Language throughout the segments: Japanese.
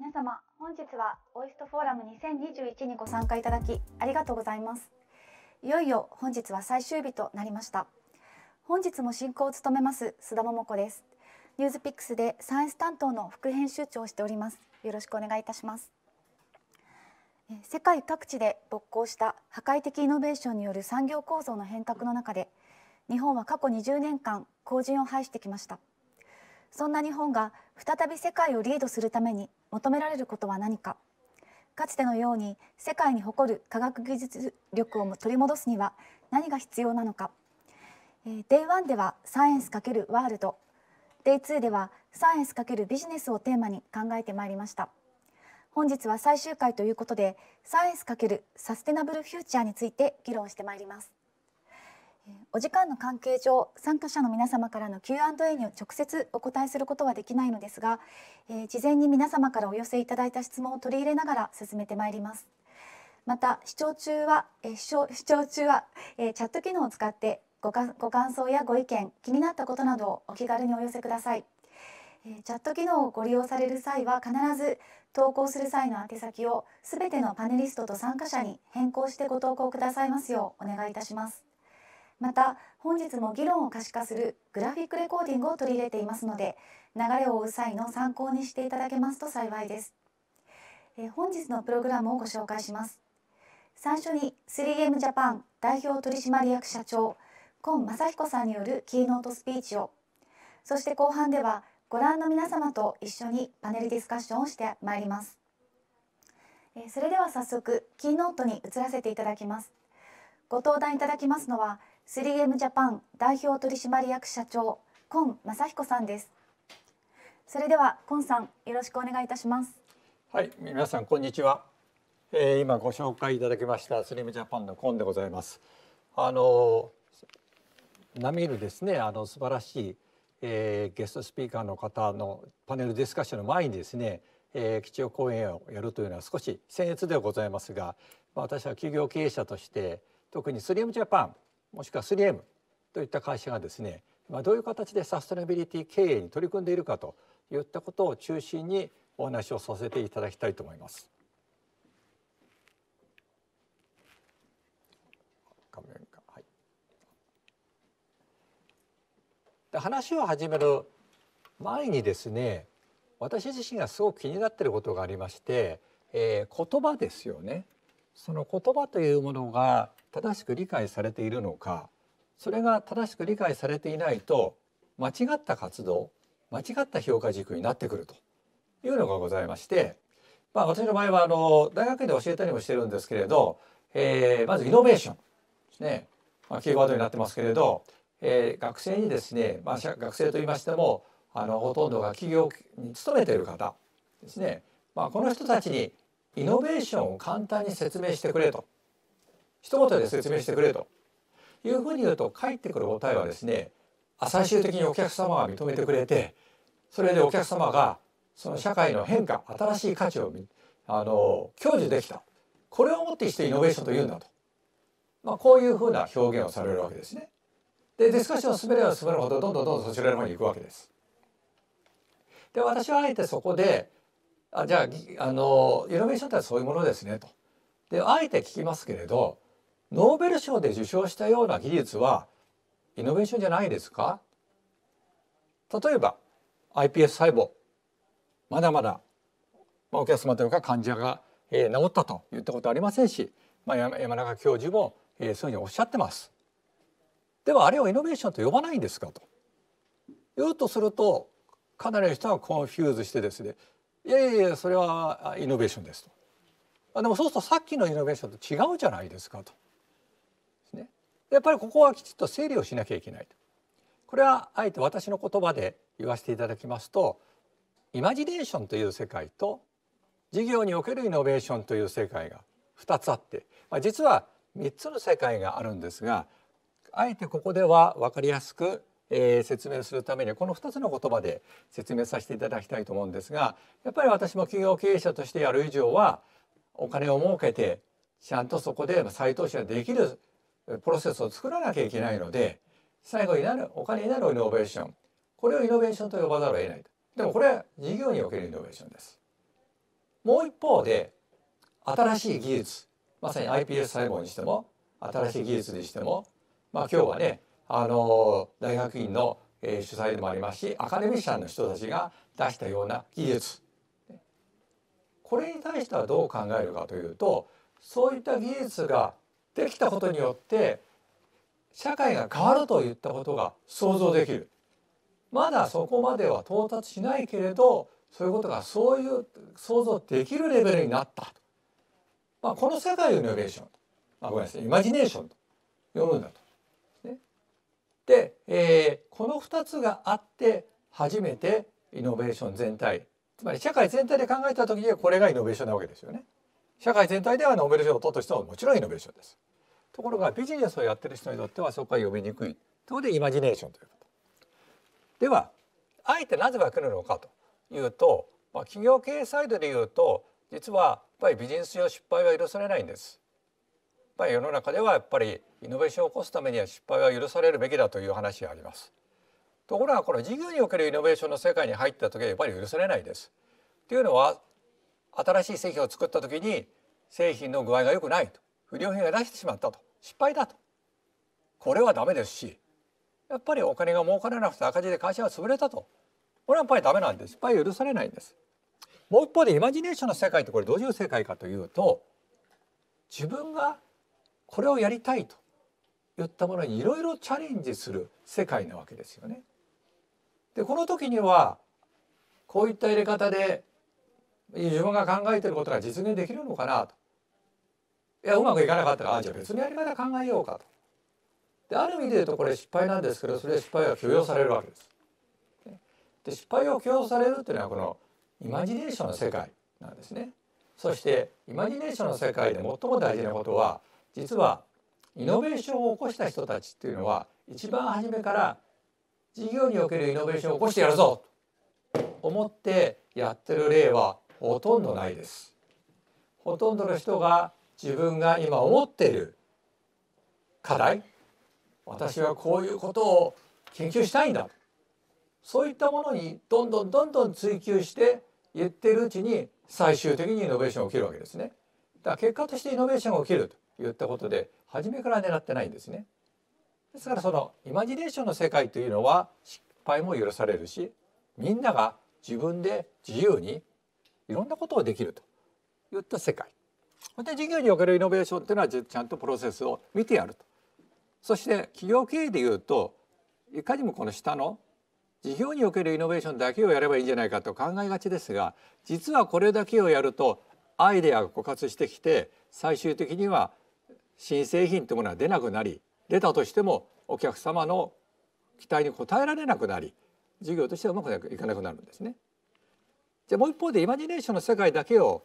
皆様、本日はオイストフォーラム2021にご参加いただきありがとうございます。いよいよ本日は最終日となりました。本日も進行を務めます須田桃子です。ニュースピックスでサイエンス担当の副編集長をしております。よろしくお願いいたします。世界各地で勃興した破壊的イノベーションによる産業構造の変革の中で、日本は過去20年間後塵を拝してきました。そんな日本が再び世界をリードするために求められることは何か。かつてのように世界に誇る科学技術力を取り戻すには何が必要なのか。Day1 ではサイエンス×ワールド、Day2 ではサイエンス×ビジネスをテーマに考えてまいりました。本日は最終回ということで、サイエンス×サステナブルフューチャーについて議論してまいります。お時間の関係上、参加者の皆様からの Q&A に直接お答えすることはできないのですが、事前に皆様からお寄せいただいた質問を取り入れながら進めてまいります。また視聴中はチャット機能を使ってご感想やご意見、気になったことなどをお気軽にお寄せください。チャット機能をご利用される際は必ず投稿する際の宛先をすべてのパネリストと参加者に変更してご投稿くださいますようお願いいたします。また本日も議論を可視化するグラフィックレコーディングを取り入れていますので、流れを追う際の参考にしていただけますと幸いです。本日のプログラムをご紹介します。最初に 3M ジャパン代表取締役社長今正彦さんによるキーノートスピーチを、そして後半ではご覧の皆様と一緒にパネルディスカッションをしてまいります。それでは早速キーノートに移らせていただきます。ご登壇いただきますのは 3M ジャパン代表取締役社長今正彦さんです。それでは今さん、よろしくお願いいたします。はい、皆さんこんにちは。今ご紹介いただきました 3M ジャパンの今でございます。並みいるですね、素晴らしい、ゲストスピーカーの方のパネルディスカッションの前にですね、基調講演をやるというのは少し僭越ではございますが、私は企業経営者として特に 3M ジャパンもしくは 3M といった会社がですね、どういう形でサステナビリティ経営に取り組んでいるかといったことを中心にお話をさせていただきたいと思います。画面が、はい、で話を始める前にですね、私自身がすごく気になっていることがありまして、言葉ですよね。その言葉というものが正しく理解されているのか、それが正しく理解されていないと間違った活動、間違った評価軸になってくるというのがございまして、私の場合は大学で教えたりもしてるんですけれど、まずイノベーションですね、キーワードになってますけれど、学生にですね、学生といいましてもほとんどが企業に勤めている方ですね、この人たちにイノベーションを簡単に説明してくれと、一言で説明してくれというふうに言うと返ってくる答えはですね、最終的にお客様が認めてくれて、それでお客様がその社会の変化、新しい価値を享受できた、これをもってしてイノベーションというんだと、こういうふうな表現をされるわけですね。でディスカッションを進めれば進めるほどどんどんそちらの方に行くわけです。で私はあえてそこでじゃあイノベーションってそういうものですねと。であえて聞きますけれど、ノーベル賞で受賞したような技術はイノベーションじゃないですか。例えば iPS 細胞、まだまだ、お客様というか患者が、治ったと言ったことはありませんし、山中教授も、そういうふうにおっしゃってます。ではあれをイノベーションと呼ばないんですかと言うとすると、かなりの人はコンフューズしてですね、いやいやいやそれはイノベーションですと。でもそうするとさっきのイノベーションと違うじゃないですかと。やっぱりここはきちっと整理をしなきゃいけないと。これはあえて私の言葉で言わせていただきますと、イマジネーションという世界と事業におけるイノベーションという世界が2つあって、実は3つの世界があるんですが、あえてここでは分かりやすく、説明するためにこの2つの言葉で説明させていただきたいと思うんですが、やっぱり私も企業経営者としてやる以上はお金を儲けてちゃんとそこで再投資ができるプロセスを作らなきゃいけないので、最後になるお金になるイノベーション、これをイノベーションと呼ばざるを得ないと。でもこれは事業におけるイノベーションです。もう一方で新しい技術、まさに iPS 細胞にしても新しい技術にしても、今日はね大学院の主催でもありますし、アカデミシャンの人たちが出したような技術、これに対してはどう考えるかというと、そういった技術ができたことによって社会が変わるといったことが想像できる。まだそこまでは到達しないけれど、そういうことがそういう想像できるレベルになったと。この世界をイノベーション、ごめんなさい、イマジネーションと読むんだと。で、この2つがあって初めてイノベーション全体、つまり社会全体で考えた時にはこれがイノベーションなわけですよね。社会全体ではノーベル賞を取った人はもちろんイノベーションです。ところがビジネスをやってる人にとってはそこは読みにくい。ということでイマジネーションということ。ではあえてなぜが来るのかというと、企業経営サイドでいうと実はやっぱりビジネス上失敗は許されないんです。やっぱり世の中ではやっぱりイノベーションを起こすためには失敗は許されるべきだという話があります。ところがこの事業におけるイノベーションの世界に入った時はやっぱり許されないです。というのは新しい製品を作った時に製品の具合が良くないと、不良品が出してしまったと、失敗だと、これはダメですし、やっぱりお金が儲からなくて赤字で会社は潰れたと、これはやっぱりダメなんです。失敗は許されないんです。もう一方でイマジネーションの世界ってこれどういう世界かというと、自分がこれをやりたいといったものにいろいろチャレンジする世界なわけですよね。でこの時にはこういった入れ方で自分が考えていることが実現できるのかなと。いやうまくいかなかったらじゃあ別のやり方考えようかと。である意味で言うとこれ失敗なんですけど、それで失敗は許容されるわけです。で失敗を許容されるというのはこのイマジネーションの世界なんですね。そしてイマジネーションの世界で最も大事なことは、実はイノベーションを起こした人たちっていうのは一番初めから事業におけるイノベーションを起こしてやるぞと思ってやってる例はほとんどないです。ほとんどの人が自分が今思っている課題、私はこういうことを研究したいんだ、そういったものにどんどん追求して言っているうちに最終的にイノベーションが起きるわけですね。だから結果としてイノベーションが起きるといったことで初めから狙ってないんですね。ですからそのイマジネーションの世界というのは失敗も許されるし、みんなが自分で自由にいろんなことをできるといった世界で、事業におけるイノベーションというのはちゃんとプロセスを見てやると。そして企業経営でいうといかにもこの下の事業におけるイノベーションだけをやればいいんじゃないかと考えがちですが、実はこれだけをやるとアイデアが枯渇してきて最終的には新製品というものは出なくなり、出たとしてもお客様の期待に応えられなくなり、事業としてはうまくいかなくなるんですね。じゃあもう一方でイマジネーションの世界だけを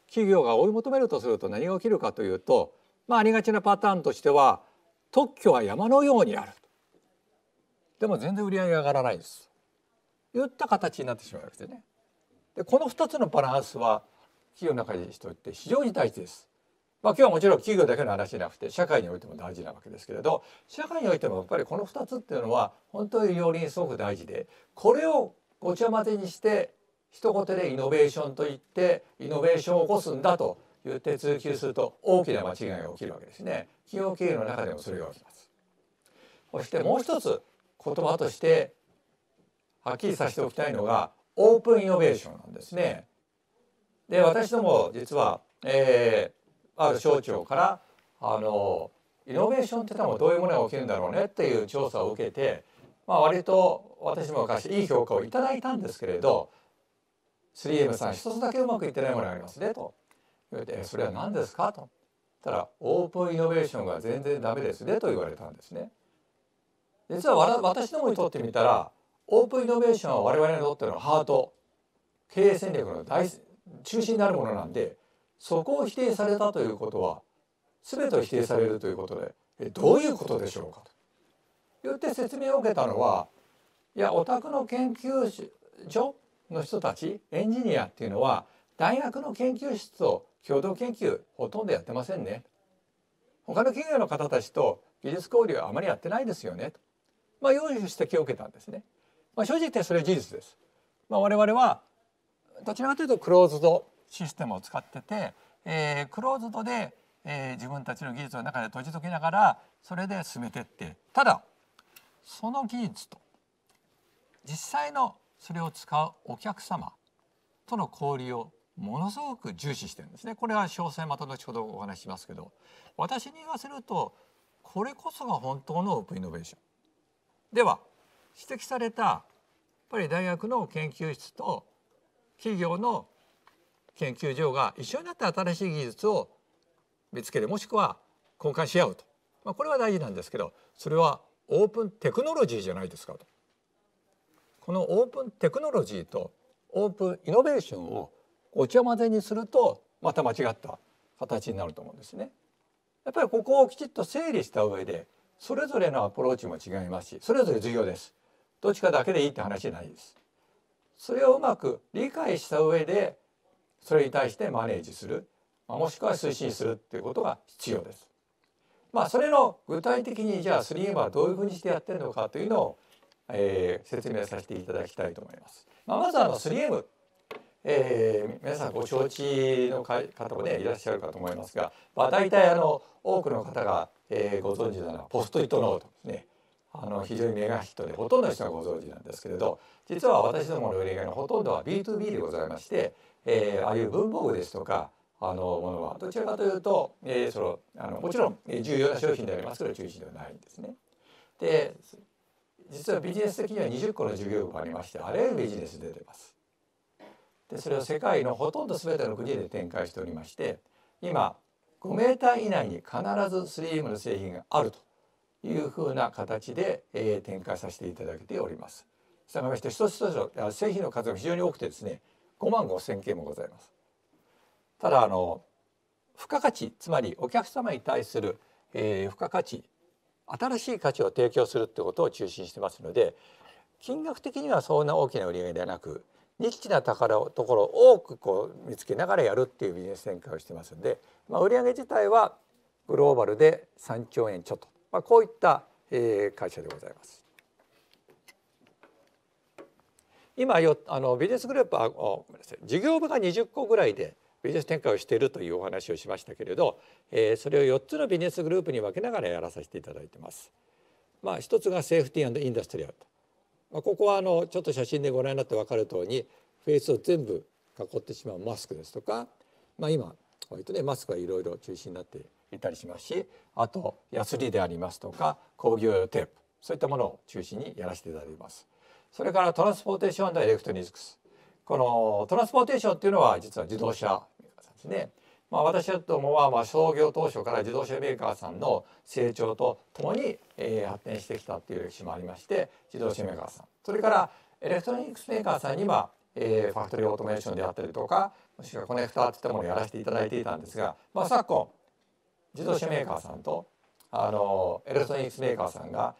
企業が追い求めるとすると何が起きるかというと、ありがちなパターンとしては特許は山のようにある、でも全然売り上げが上がらないですといった形になってしまうわけですね。でこの2つのバランスは企業の中にとって非常に大事です。今日はもちろん企業だけの話じゃなくて社会においても大事なわけですけれど、社会においてもやっぱりこの2つっていうのは本当に両輪すごく大事で、これをごちゃ混ぜにして一言でイノベーションといってイノベーションを起こすんだと言って追求すると大きな間違いが起きるわけですね。企業経営の中でもそれが起きます。そしてもう一つ言葉としてはっきりさせておきたいのがオープンイノベーションなんですね。で私ども実は、ある省庁からイノベーションってのはどういうものが起きるんだろうねっていう調査を受けて、割と私も昔いい評価をいただいたんですけれど、3M さん一つだけうまくいってないものがありますねと言われて、それは何ですかと言ったら、オープンイノベーションが全然ダメですねと言われたんですね。実は私どもにとってみたらオープンイノベーションは我々にとってのハート、経営戦略の中心になるものなんで、そこを否定されたということは全てを否定されるということで、どういうことでしょうかと言って説明を受けたのは、いやお宅の研究所の人たちエンジニアっていうのは大学の研究室と共同研究ほとんどやってませんね、他の企業の方たちと技術交流はあまりやってないですよねと、いう指摘を受けたんですね。正直言ってそれは事実です。我々はどちらかというとクローズドシステムを使ってて、クローズドで、自分たちの技術の中で閉じ解きながらそれで進めていって、ただその技術と実際のそれを使うお客様との交流をものすごく重視してるんですね。これは詳細また後ほどお話ししますけど、私に言わせるとこれこそが本当のオープンイノベーションでは、指摘されたやっぱり大学の研究室と企業の研究所が一緒になって新しい技術を見つける、もしくは交換し合うと、これは大事なんですけど、それはオープンテクノロジーじゃないですかと。このオープンテクノロジーとオープンイノベーションをごちゃ混ぜにするとまた間違った形になると思うんですね。やっぱりここをきちっと整理した上で、それぞれのアプローチも違いますし、それぞれ重要です。どっちかだけでいいって話じゃないです。それをうまく理解した上でそれに対してマネージする、もしくは推進するっていうことが必要です。それの具体的にじゃあ 3M はどういうふうにしてやってるのかというのを、説明させていただきたいと思います。まず3M、皆さんご承知の方もねいらっしゃるかと思いますが、大体多くの方が、ご存知なのはポストイットノートですね。非常にメガヒットでほとんどの人がご存知なんですけれど、実は私どもの売り上げのほとんどは B2B でございまして、ああいう文房具ですとかものはどちらかというと、もちろん重要な商品でありますけど中心ではないんですね。で、実はビジネス的には20個の事業部がありまして、あらゆるビジネスで出てます。でそれを世界のほとんど全ての国で展開しておりまして、今5メーター以内に必ず 3M の製品があるというふうな形で、展開させていただいております。したがいまして一つ一つの製品の数が非常に多くてですね、5万5,000件もございます。ただ付加価値、つまりお客様に対する、付加価値、新しい価値を提供するってことを中心してますので、金額的にはそんな大きな売り上げではなく、ニッチなところを多く見つけながらやるっていうビジネス展開をしてますので、売上自体はグローバルで3兆円ちょっと、こういった、会社でございます。今ビジネスグループはごめんなさい、事業部が20個ぐらいでビジネス展開をしているというお話をしましたけれど、それを4つのビジネスグループに分けながらやらさせていただいてます。一つがセーフティー&インダストリアルと、ここはちょっと写真でご覧になって分かる通り、フェイスを全部囲ってしまうマスクですとか、今割とねマスクはいろいろ中心になっていたりしますし、あとヤスリでありますとか工業用テープ、そういったものを中心にやらせていただいています。それからトランスポーテーション&エレクトロニクス、このトランスポーテーションっていうのは実は自動車メーカーさんですね。私どもは創業当初から自動車メーカーさんの成長とともに発展してきたっていう歴史もありまして、自動車メーカーさん、それからエレクトロニクスメーカーさんにはファクトリーオートメーションであったりとか、もしくはコネクターといったものをやらせていただいていたんですが、昨今自動車メーカーさんとエレクトロニクスメーカーさんが、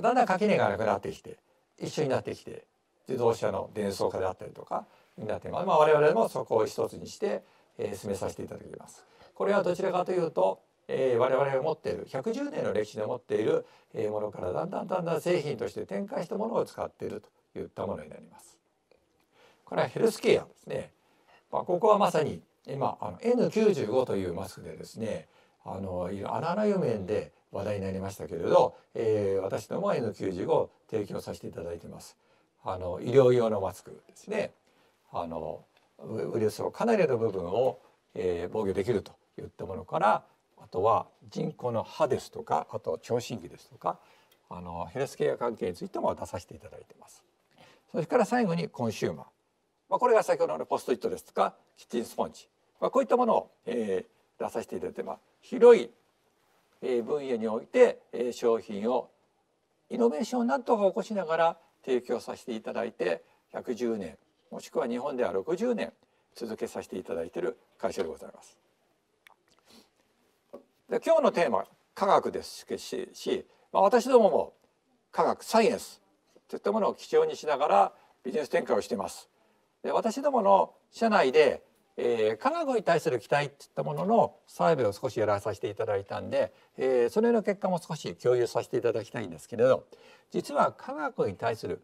だんだん垣根がなくなってきて一緒になってきて、自動車の伝送化であったりとかになって、我々もそこを一つにして進めさせていただきます。これはどちらかというと、我々が持っている110年の歴史で持っているものからだんだん製品として展開したものを使っているといったものになります。これはヘルスケアですね。ここはまさに今N95 というマスクでですね、あらゆる面で話題になりましたけれど、私どもは N95 を提供させていただいています。医療用のマスクですね。ウイルスをかなりの部分を、防御できるといったものから、あとは人工の歯ですとか、あと聴診器ですとか、ヘルスケア関係についても出させていただいています。それから最後にコンシューマー、これが先ほどのポストイットですとかキッチンスポンジ、こういったものを、出させていただいて、広い分野において商品をイノベーションをなんとか起こしながら提供させていただいて、110年もしくは日本では60年続けさせていただいている会社でございます。で今日のテーマ科学ですし、私どもも科学サイエンスといったものを基調にしながらビジネス展開をしています。で私どもの社内で科学に対する期待といったもののサーベイを少しやらさせていただいたんで、それの結果も少し共有させていただきたいんですけれど、実は科学に対する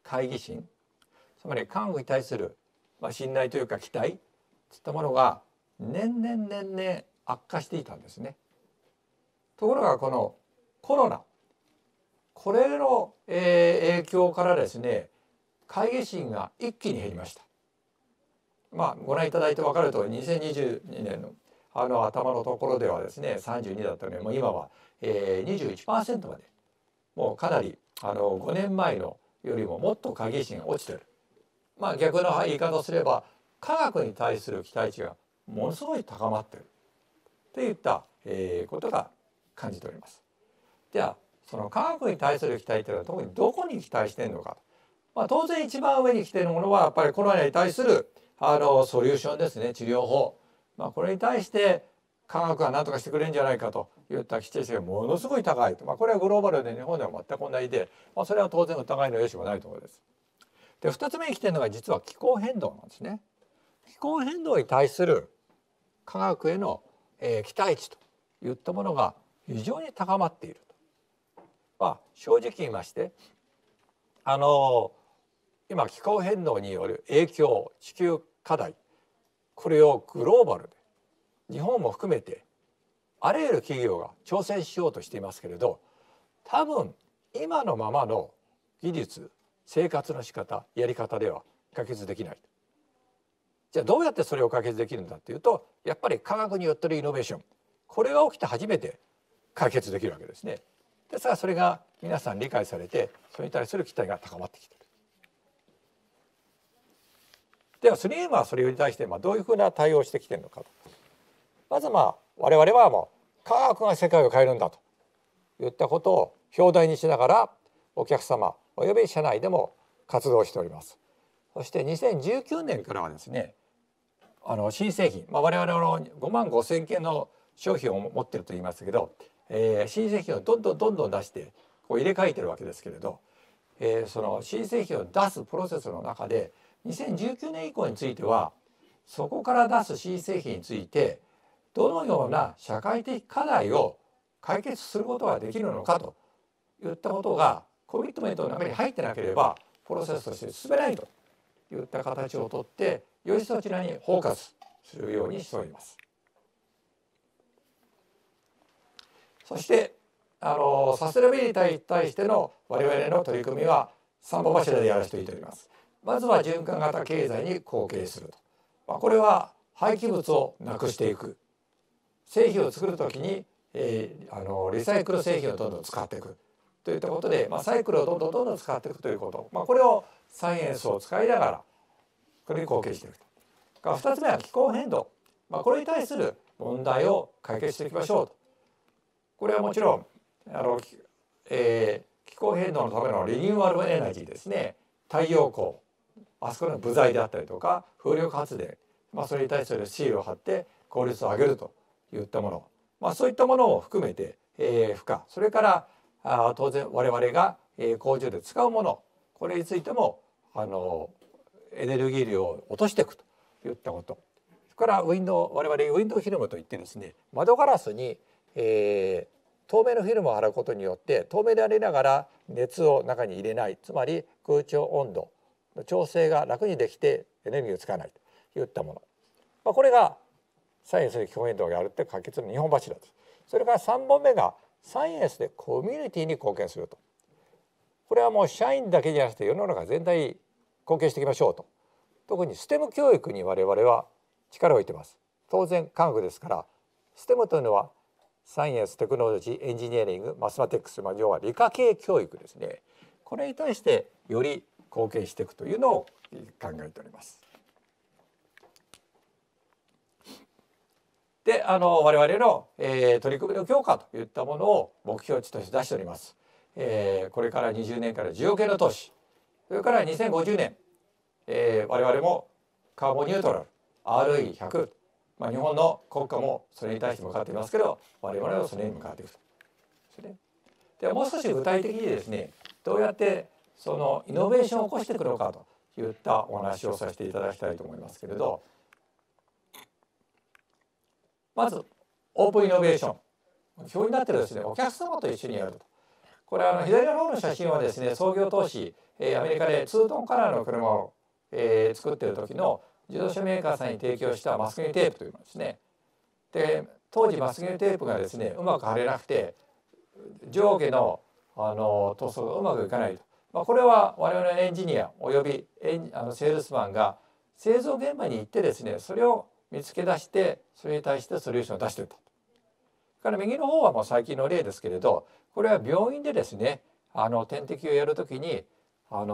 懐疑心、つまり科学に対する信頼というか期待、つったものが年々悪化していたんですね。ところがこのコロナ、これの影響からですね、会議心が一気に減りました。ご覧いただいて分かるとおり2022年の頭のところではですね32だったので、もう今は21% まで、もうかなり5年前のよりももっと会議心が落ちてる。逆の言い方をすれば科学に対する期待値がものすごい高まっているといったことが感じております。ではその科学に対する期待というのは特にどこに期待しているのか。当然一番上に来ているものはやっぱりコロナに対するソリューションですね、治療法。これに対して科学が何とかしてくれるんじゃないかといった期待値がものすごい高いと。これはグローバルで日本では全く同じで、それは当然疑いの余地もないところです。で2つ目に来ているのが実は気候変動なんですね。気候変動に対する科学への期待値といったものが非常に高まっていると。正直言いまして今気候変動による影響、地球課題、これをグローバルで日本も含めてあらゆる企業が挑戦しようとしていますけれど、多分今のままの技術、生活の仕方、やり方では解決できない。じゃあどうやってそれを解決できるんだっていうと、やっぱり科学によってのイノベーション、これが起きて初めて解決できるわけですね。ですからそれが皆さん理解されて、それに対する期待が高まってきている。では 3M はそれに対してどういうふうな対応をしてきているのかと。まず我々はもう科学が世界を変えるんだといったことを表題にしながらお客様および社内でも活動しております。そして2019年からはですね、新製品、我々の5万5,000件の商品を持っていると言いますけど、新製品をどんどん出して入れ替えてるわけですけれど、その新製品を出すプロセスの中で2019年以降については、そこから出す新製品についてどのような社会的課題を解決することができるのかといったことがコミットメントの中に入ってなければプロセスとして進めないといった形をとって、よりそちらにフォーカスするようにしております。そしてサステナビリティに対しての我々の取り組みは3本柱でやらせていただきます。まずは循環型経済に貢献すると。これは廃棄物をなくしていく。製品を作るときに、リサイクル製品をどんどん使っていくといったことで、サイクルをどんどん使っていくということ、これをサイエンスを使いながらこれに貢献していくと。2つ目は気候変動、これに対する問題を解決していきましょうと。これはもちろん気候変動のためのリニューアルエナジーですね、太陽光、あそこの部材であったりとか風力発電、それに対するシールを貼って効率を上げるといったもの、そういったものを含めて負荷、それから当然我々が工場で使うもの、これについてもエネルギー量を落としていくといったこと。それから我々ウィンドウフィルムといってですね、窓ガラスに透明のフィルムを貼ることによって透明でありながら熱を中に入れない、つまり空調温度の調整が楽にできてエネルギーを使わないといったもの、これがサイエンスで気候変動をやるって解決の2本柱です。それから3本目がサイエンスでコミュニティに貢献すると。これはもう社員だけじゃなくて世の中全体に貢献していきましょうと。特にステム教育に我々は力を置いています。当然科学ですから、ステムというのはサイエンス、テクノロジー、エンジニアリング、マスマティックス、要は理科系教育ですね。これに対してより貢献していくというのを考えております。で我々の、取り組みの強化といったものを目標値として出しております。これから20年から10億円の投資、それから2050年、我々もカーボンニュートラル RE100、日本の国家もそれに対して向かっていますけど、我々はそれに向かっていくとですね。ではもう少し具体的にですね、どうやってそのイノベーションを起こしていくのかといったお話をさせていただきたいと思いますけれど、まずオープンイノベーション、表になっているですね、お客様と一緒にやると。これ左の方の写真はですね、創業当時アメリカで2トンカラーの車を作っている時の自動車メーカーさんに提供したマスキングテープというのですね。で当時マスキングテープがですねうまく貼れなくて上下の塗装がうまくいかないと、これは我々のエンジニアおよびセールスマンが製造現場に行ってですねそれを見つけ出してそれに対してソリューションを出していた。から右の方はもう最近の例ですけれど、これは病院でですね点滴をやるときにそ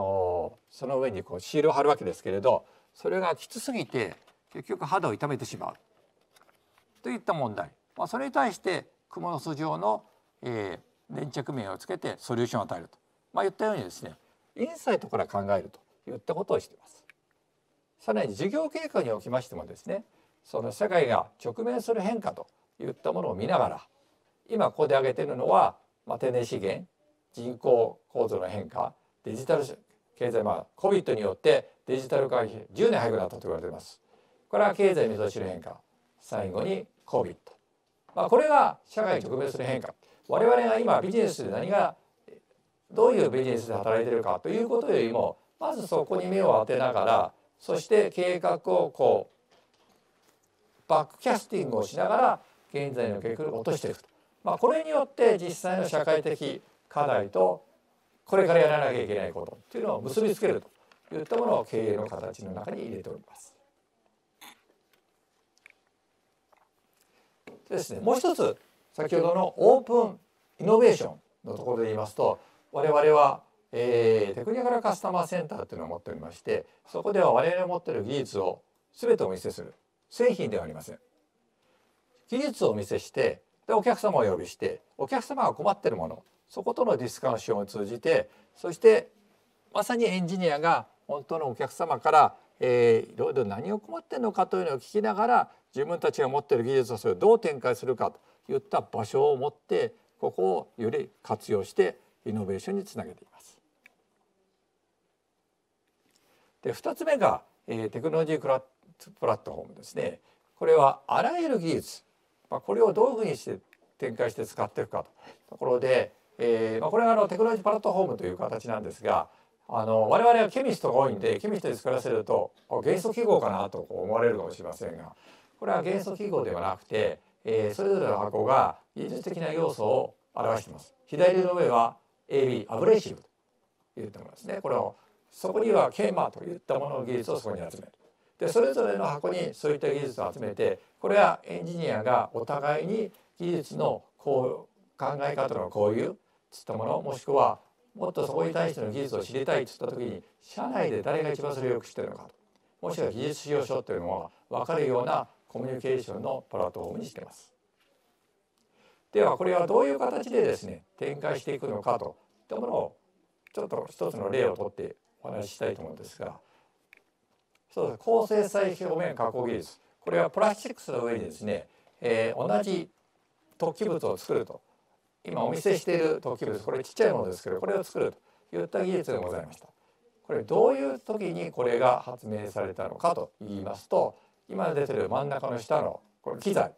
の上にこうシールを貼るわけですけれど、それがきつすぎて結局肌を痛めてしまうといった問題、それに対してクモの巣状の、粘着面をつけてソリューションを与えると、言ったようにですねインサイトから考えるといったことをしています。さらに事業計画におきましてもですね、その社会が直面する変化といったものを見ながら、今ここで挙げているのは、天然資源、人口構造の変化、デジタル経済、COVID によってデジタル化が10年早くなったと言われています。これは経済見通しの変化、最後に COVID、これが社会に直面する変化。我々が今ビジネスでどういうビジネスで働いているかということよりも、まずそこに目を当てながら、そして計画をバックキャスティングをしながら現在の結果を落としていくと、これによって実際の社会的課題とこれからやらなきゃいけないことっていうのを結びつけるといったものを経営の形の中に入れております。ですね、もう一つ先ほどのオープンイノベーションのところで言いますと、我々はテクニカルカスタマーセンターというのを持っておりまして、そこでは我々が持っている技術を全てお見せする、製品ではありません。技術をお見せして、でお客様をお呼びして、お客様が困っているもの、そことのディスカッションを通じて、そしてまさにエンジニアが本当のお客様からいろいろ何を困っているのかというのを聞きながら、自分たちが持っている技術をそれをどう展開するかといった場所を持って、ここをより活用してイノベーションにつなげています。で2つ目が、テクノロジープラットフォームですね。これはあらゆる技術、これをどういうふうにして展開して使っていくかというところで、これはテクノロジープラットフォームという形なんですが、我々はケミストが多いんで、ケミストで作らせると元素記号かなと思われるかもしれませんが、これは元素記号ではなくて、それぞれの箱が技術的な要素を表しています。左の上は AB アブレーシブといったものですね。これをそこにはケーマといったものの技術をそこに集める。でそれぞれの箱にそういった技術を集めて、これはエンジニアがお互いに技術の考え方の共有つったもの、もしくはもっとそこに対しての技術を知りたいといった時に、社内で誰が一番それをよく知っているのかと、もしくは技術資料書というのは分かるようなコミュニケーションのプラットフォームにしています。ではこれはどういう形でですね展開していくのかといったものをちょっと一つの例をとってお話ししたいと思うんですが、そうです。高精細表面加工技術、これはプラスチックスの上にですね、同じ突起物を作ると、今お見せしている突起物、これちっちゃいものですけど、これを作るといった技術がございました。これどういう時にこれが発明されたのかと言いますと、今出てる真ん中の下のこれ機材、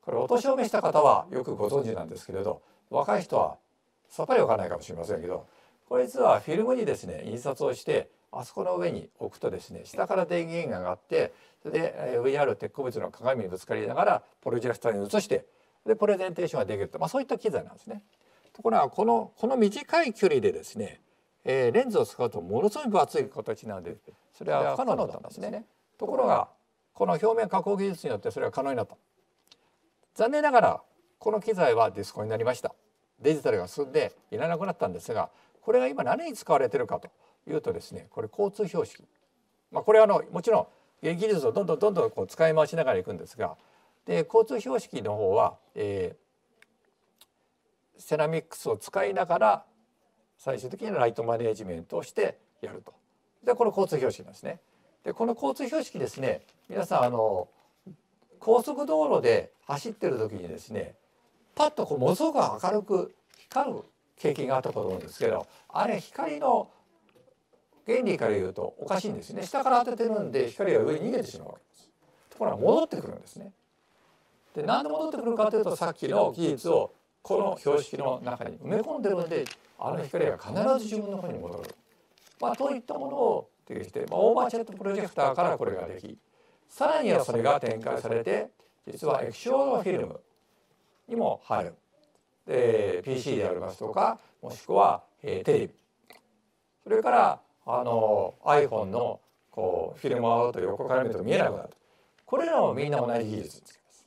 これお年を召した方はよくご存知なんですけれど、若い人はさっぱりわからないかもしれませんけど、これ実はフィルムにですね印刷をして、あそこの上に置くとですね、下から電源が上がって、それで上にある鉄鉱物の鏡にぶつかりながらプロジェクターに映して、でプレゼンテーションができると、そういった機材なんですね。ところがこの短い距離でですね、レンズを使うとものすごい分厚い形なので、それは不可能だったんですね。ところがこの表面加工技術によってそれが可能になった。残念ながらこの機材はディスコになりました。デジタルが進んでいらなくなったんですが、これが今何に使われているかというとですね、これ交通標識、これはもちろん技術をどんどんこう使い回しながらいくんですが、で交通標識の方は、セラミックスを使いながら最終的にライトマネージメントをしてやると。でこの交通標識なんですね。でこの交通標識ですね、皆さん高速道路で走ってる時にですね、パッとこうものすごく明るく光る経験があったと思うんですけど、あれ光の原理から言うとおかしいんですね。下から当ててるんで光が上に逃げてしまうわけです。ところが戻ってくるんですね。でなんで戻ってくるかというと、さっきの技術をこの標識の中に埋め込んでるので、あの光が必ず自分の方に戻る、といったものをできて、オーバーチェットプロジェクターからこれができ、さらにはそれが展開されて、実は液晶のフィルムにも入る。PC でありますとか、もしくは、テレビ、それからiPhone のこうフィルムをと横から見ると見えなくなる。これらもみんな同じ技術につけます。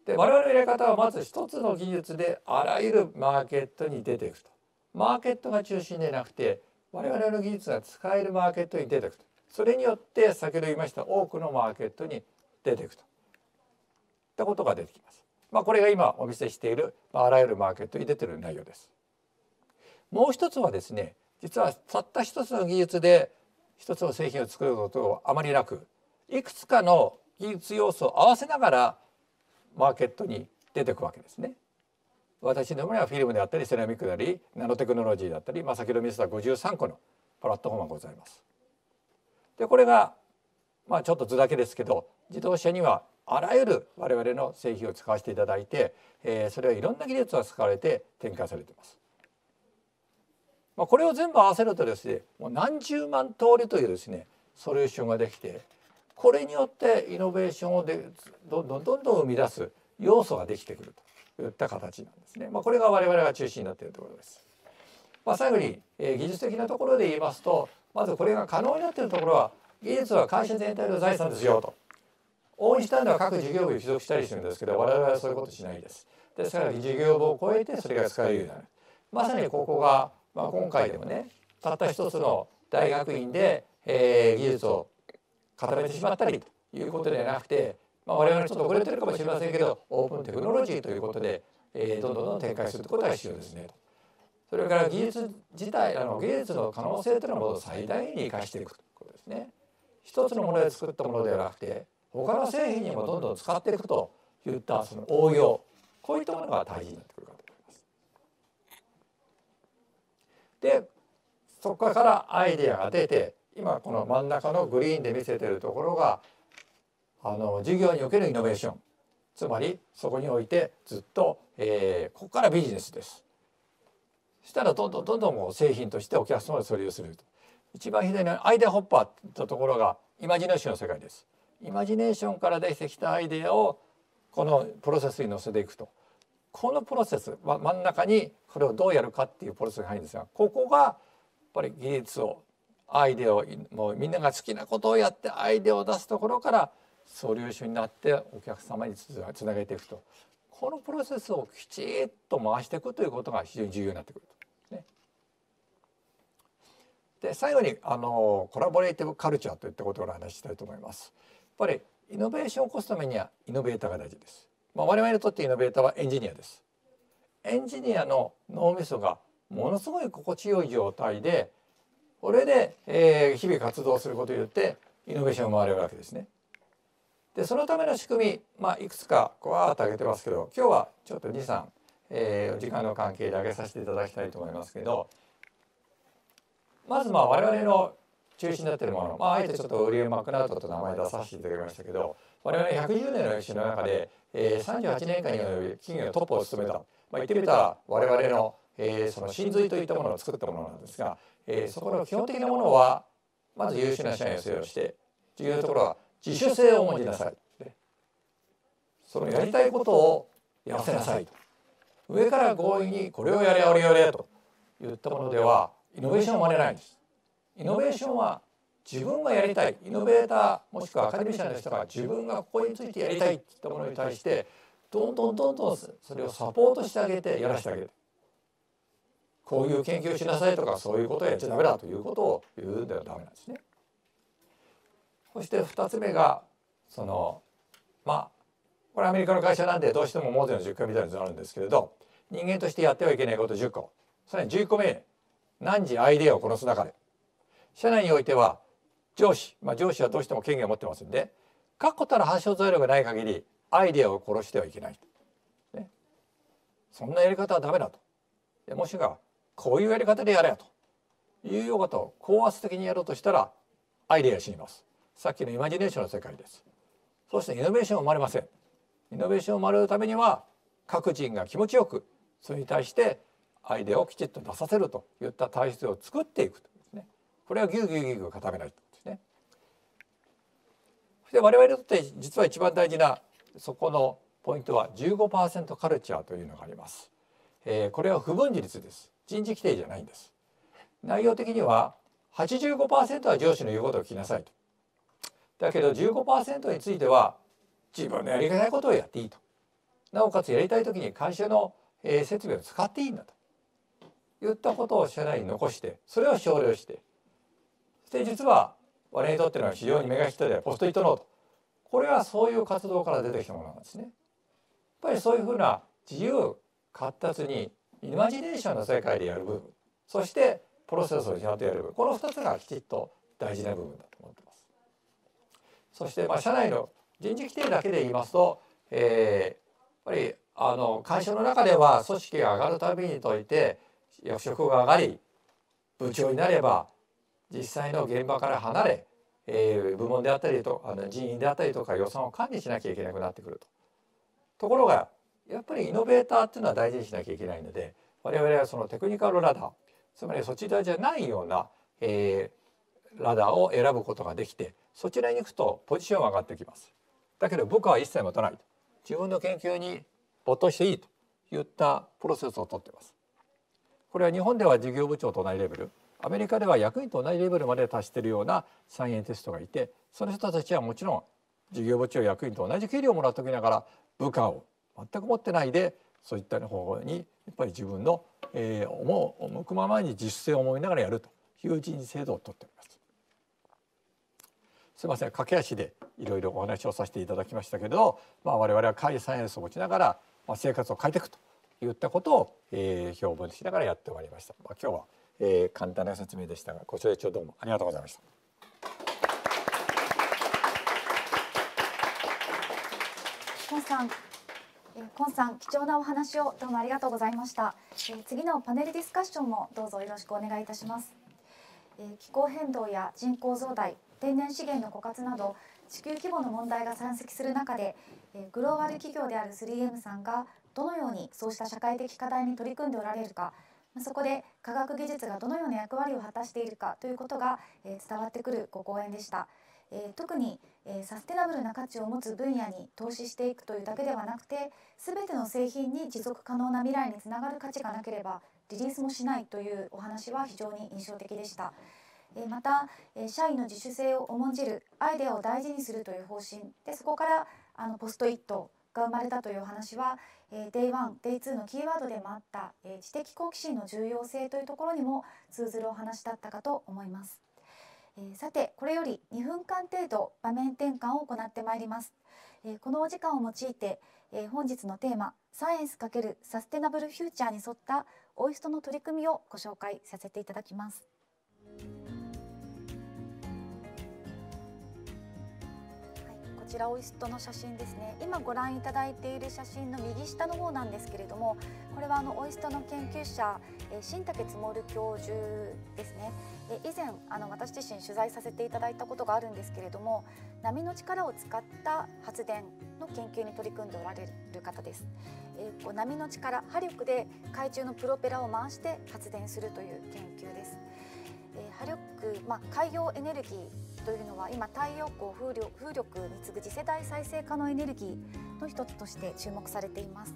で、我々のやり方はまず一つの技術であらゆるマーケットに出ていくと。マーケットが中心でなくて、我々の技術が使えるマーケットに出ていくと。それによって先ほど言いました多くのマーケットに出ていくといったことが出てきます。これが今お見せしているあらゆるマーケットに出ている内容です。もう一つはですね、実はたった一つの技術で一つの製品を作ることはあまりなく、いくつかの技術要素を合わせながらマーケットに出ていくわけですね。私どもにはフィルムであったりセラミックでありナノテクノロジーだったり、先ほど見せた53個のプラットフォームがございます。でこれがちょっと図だけですけど、自動車にはあらゆる我々の製品を使わせていただいて、それはいろんな技術が使われて展開されています。これを全部合わせるとですね、もう何十万通りというですねソリューションができて、これによってイノベーションをどんどん生み出す要素ができてくるといった形なんですね。これが我々が中心になっているところです。最後に、技術的なところで言いますと、まずこれが可能になっているところは、技術は会社全体の財産ですよと。大西単では各事業部に帰属したりするんですけど、我々はそういうことしないです。ですから事業部を超えてそれが使えるようになる。まさにここが、今回でもね、たった一つの大学院で、技術を固めてしまったりということではなくて、我々ちょっと遅れてるかもしれませんけど、オープンテクノロジーということで、どんどん展開することが必要ですねと。それから技術自体、技術の可能性というのを最大限に生かしていくということですね。一つのもので作ったものではなくて、他の製品にもどんどん使っていくといったその応用、こういったものが大事になってくるかと思います。で、そこからアイデアが出て、今この真ん中のグリーンで見せているところが事業におけるイノベーション、つまりそこにおいてずっと、ここからビジネスです。そしたらどんどんもう製品としてお客様にそれをすると。一番左のアイデアホッパーというところがイマジネーションの世界です。イマジネーションから出てきたアイデアをこのプロセスに乗せていくと。このプロセス、真ん中にこれをどうやるかっていうプロセスが入るんですが、ここがやっぱり技術をアイデアをもうみんなが好きなことをやってアイデアを出すところからソリューションになってお客様につなげていくと、このプロセスをきちっと回していくということが非常に重要になってくると、ね。で最後にコラボレーティブカルチャーといったことをお話ししたいと思います。やっぱりイノベーションを起こすためにはイノベーターが大事です。我々にとってイノベーターはエンジニアです。エンジニアの脳みそがものすごい心地よい状態で、これで、日々活動することによってイノベーションが生まれるわけですね。でそのための仕組み、いくつかこうわーっと挙げてますけど、今日はちょっと2、3、お時間の関係で挙げさせていただきたいと思いますけど、まず我々の中心になっているもの、あえてちょっとウィリアム・マクナウトと名前出させていただきましたけど、我々110年の歴史の中で、38年間に及び企業トップを務めた、言ってみたら我々の、その真髄といったものを作ったものなんですが、そこの基本的なものはまず優秀な社員を採用して、重要なところは自主性を持ちなさい。そのやりたいことをやらせなさいと。上から強引にこれをやれあれやれといったものではイノベーションは生まれないんです。イノベーションは自分がやりたい、イノベーターもしくはアカデミシャンの人が自分がここについてやりたいといったものに対してどんどんそれをサポートしてあげてやらせてあげる。こういう研究をしなさいとかそういうことをやっちゃダメだということを言うんではダメなんですね。そして2つ目がこれアメリカの会社なんでどうしてもモーゼの10回みたいなのがあるんですけれど、人間としてやってはいけないこと10個、さらに11個目、汝アイデアを殺すなかれ。社内においては上司はどうしても権限を持ってますんで、確固たる反証材料がない限りアイデアを殺してはいけない、ね、そんなやり方はダメだと。もしくはこういうやり方でやれというようなことを高圧的にやろうとしたらアイデアが死にます。さっきのイマジネーションの世界です。そしてイノベーションは生まれません。イノベーションを生まれるためには各人が気持ちよくそれに対してアイデアをきちっと出させるといった体質を作っていくとですね。これはぎゅうぎゅうぎゅうぎゅう固めないとですね。そして我々にとって実は一番大事なそこのポイントは 15% カルチャーというのがあります。これは不分自律です。人事規定じゃないんです。内容的には 85% は上司の言うことを聞きなさいと。だけど 15% については自分のやりたいことをやっていいと。なおかつやりたい時に会社の設備を使っていいんだといったことを社内に残して、それを奨励して、そして実は我々にとっての非常に目が人でポストイットノート、これはそういう活動から出てきたものなんですね。やっぱりそういうふうな自由闊達にイマジネーションの世界でやる部分、そしてプロセスをちゃんとやる部分、この2つがきちっと大事な部分だと思っています。そして社内の人事規定だけで言いますと、やっぱり会社の中では組織が上がるたびにといて役職が上がり部長になれば実際の現場から離れ、部門であったりと人員であったりとか予算を管理しなきゃいけなくなってくると。ところがやっぱりイノベーターっていうのは大事にしなきゃいけないので、我々はそのテクニカルラダー、つまりそちらじゃないような、ラダーを選ぶことができて、そちらに行くとポジションが上がってきます。だけど部下は一切持たないと、自分の研究に没頭していいといったプロセスをとっています。これは日本では事業部長と同じレベル、アメリカでは役員と同じレベルまで達しているようなサイエンティストがいて、その人たちはもちろん事業部長役員と同じ給料をもらっておきながら部下を全く持ってないで、そういった方にやっぱり自分の、向くままに自主性を思いながらやるという人事制度をとっております。すみません、駆け足でいろいろお話をさせていただきましたけど、我々は会サイエンスを持ちながら、生活を変えていくといったことを、表現しながらやってまいりました。今日は、簡単な説明でしたが、ご清聴どうもありがとうございました。今さん、貴重なお話をどうもありがとうございました。次のパネルディスカッションもどうぞよろしくお願いいたします。気候変動や人口増大、天然資源の枯渇など地球規模の問題が山積する中で、グローバル企業である 3M さんがどのようにそうした社会的課題に取り組んでおられるか、そこで科学技術がどのような役割を果たしているかということが伝わってくるご講演でした。特にサステナブルな価値を持つ分野に投資していくというだけではなくて、全ての製品に持続可能な未来につながる価値がなければリリースもしないというお話は非常に印象的でした。また社員の自主性を重んじるアイデアを大事にするという方針で、そこからポストイットが生まれたというお話は、Day1、Day2 のキーワードでもあった知的好奇心の重要性というところにも通ずるお話だったかと思います。さて、これより2分間程度場面転換を行ってまいります。このお時間を用いて、本日のテーマサイエンス×サステナブルフューチャーに沿ったオイストの取り組みをご紹介させていただきます。こちらオイストの写真ですね。今ご覧いただいている写真の右下の方なんですけれども、これはオイストの研究者新竹積教授ですね。以前私自身取材させていただいたことがあるんですけれども、波の力を使った発電の研究に取り組んでおられる方です。波の力、波力で海中のプロペラを回して発電するという研究です。波力、海洋エネルギーというのは今太陽光、風力に次ぐ次世代再生可能エネルギーの一つとして注目されています。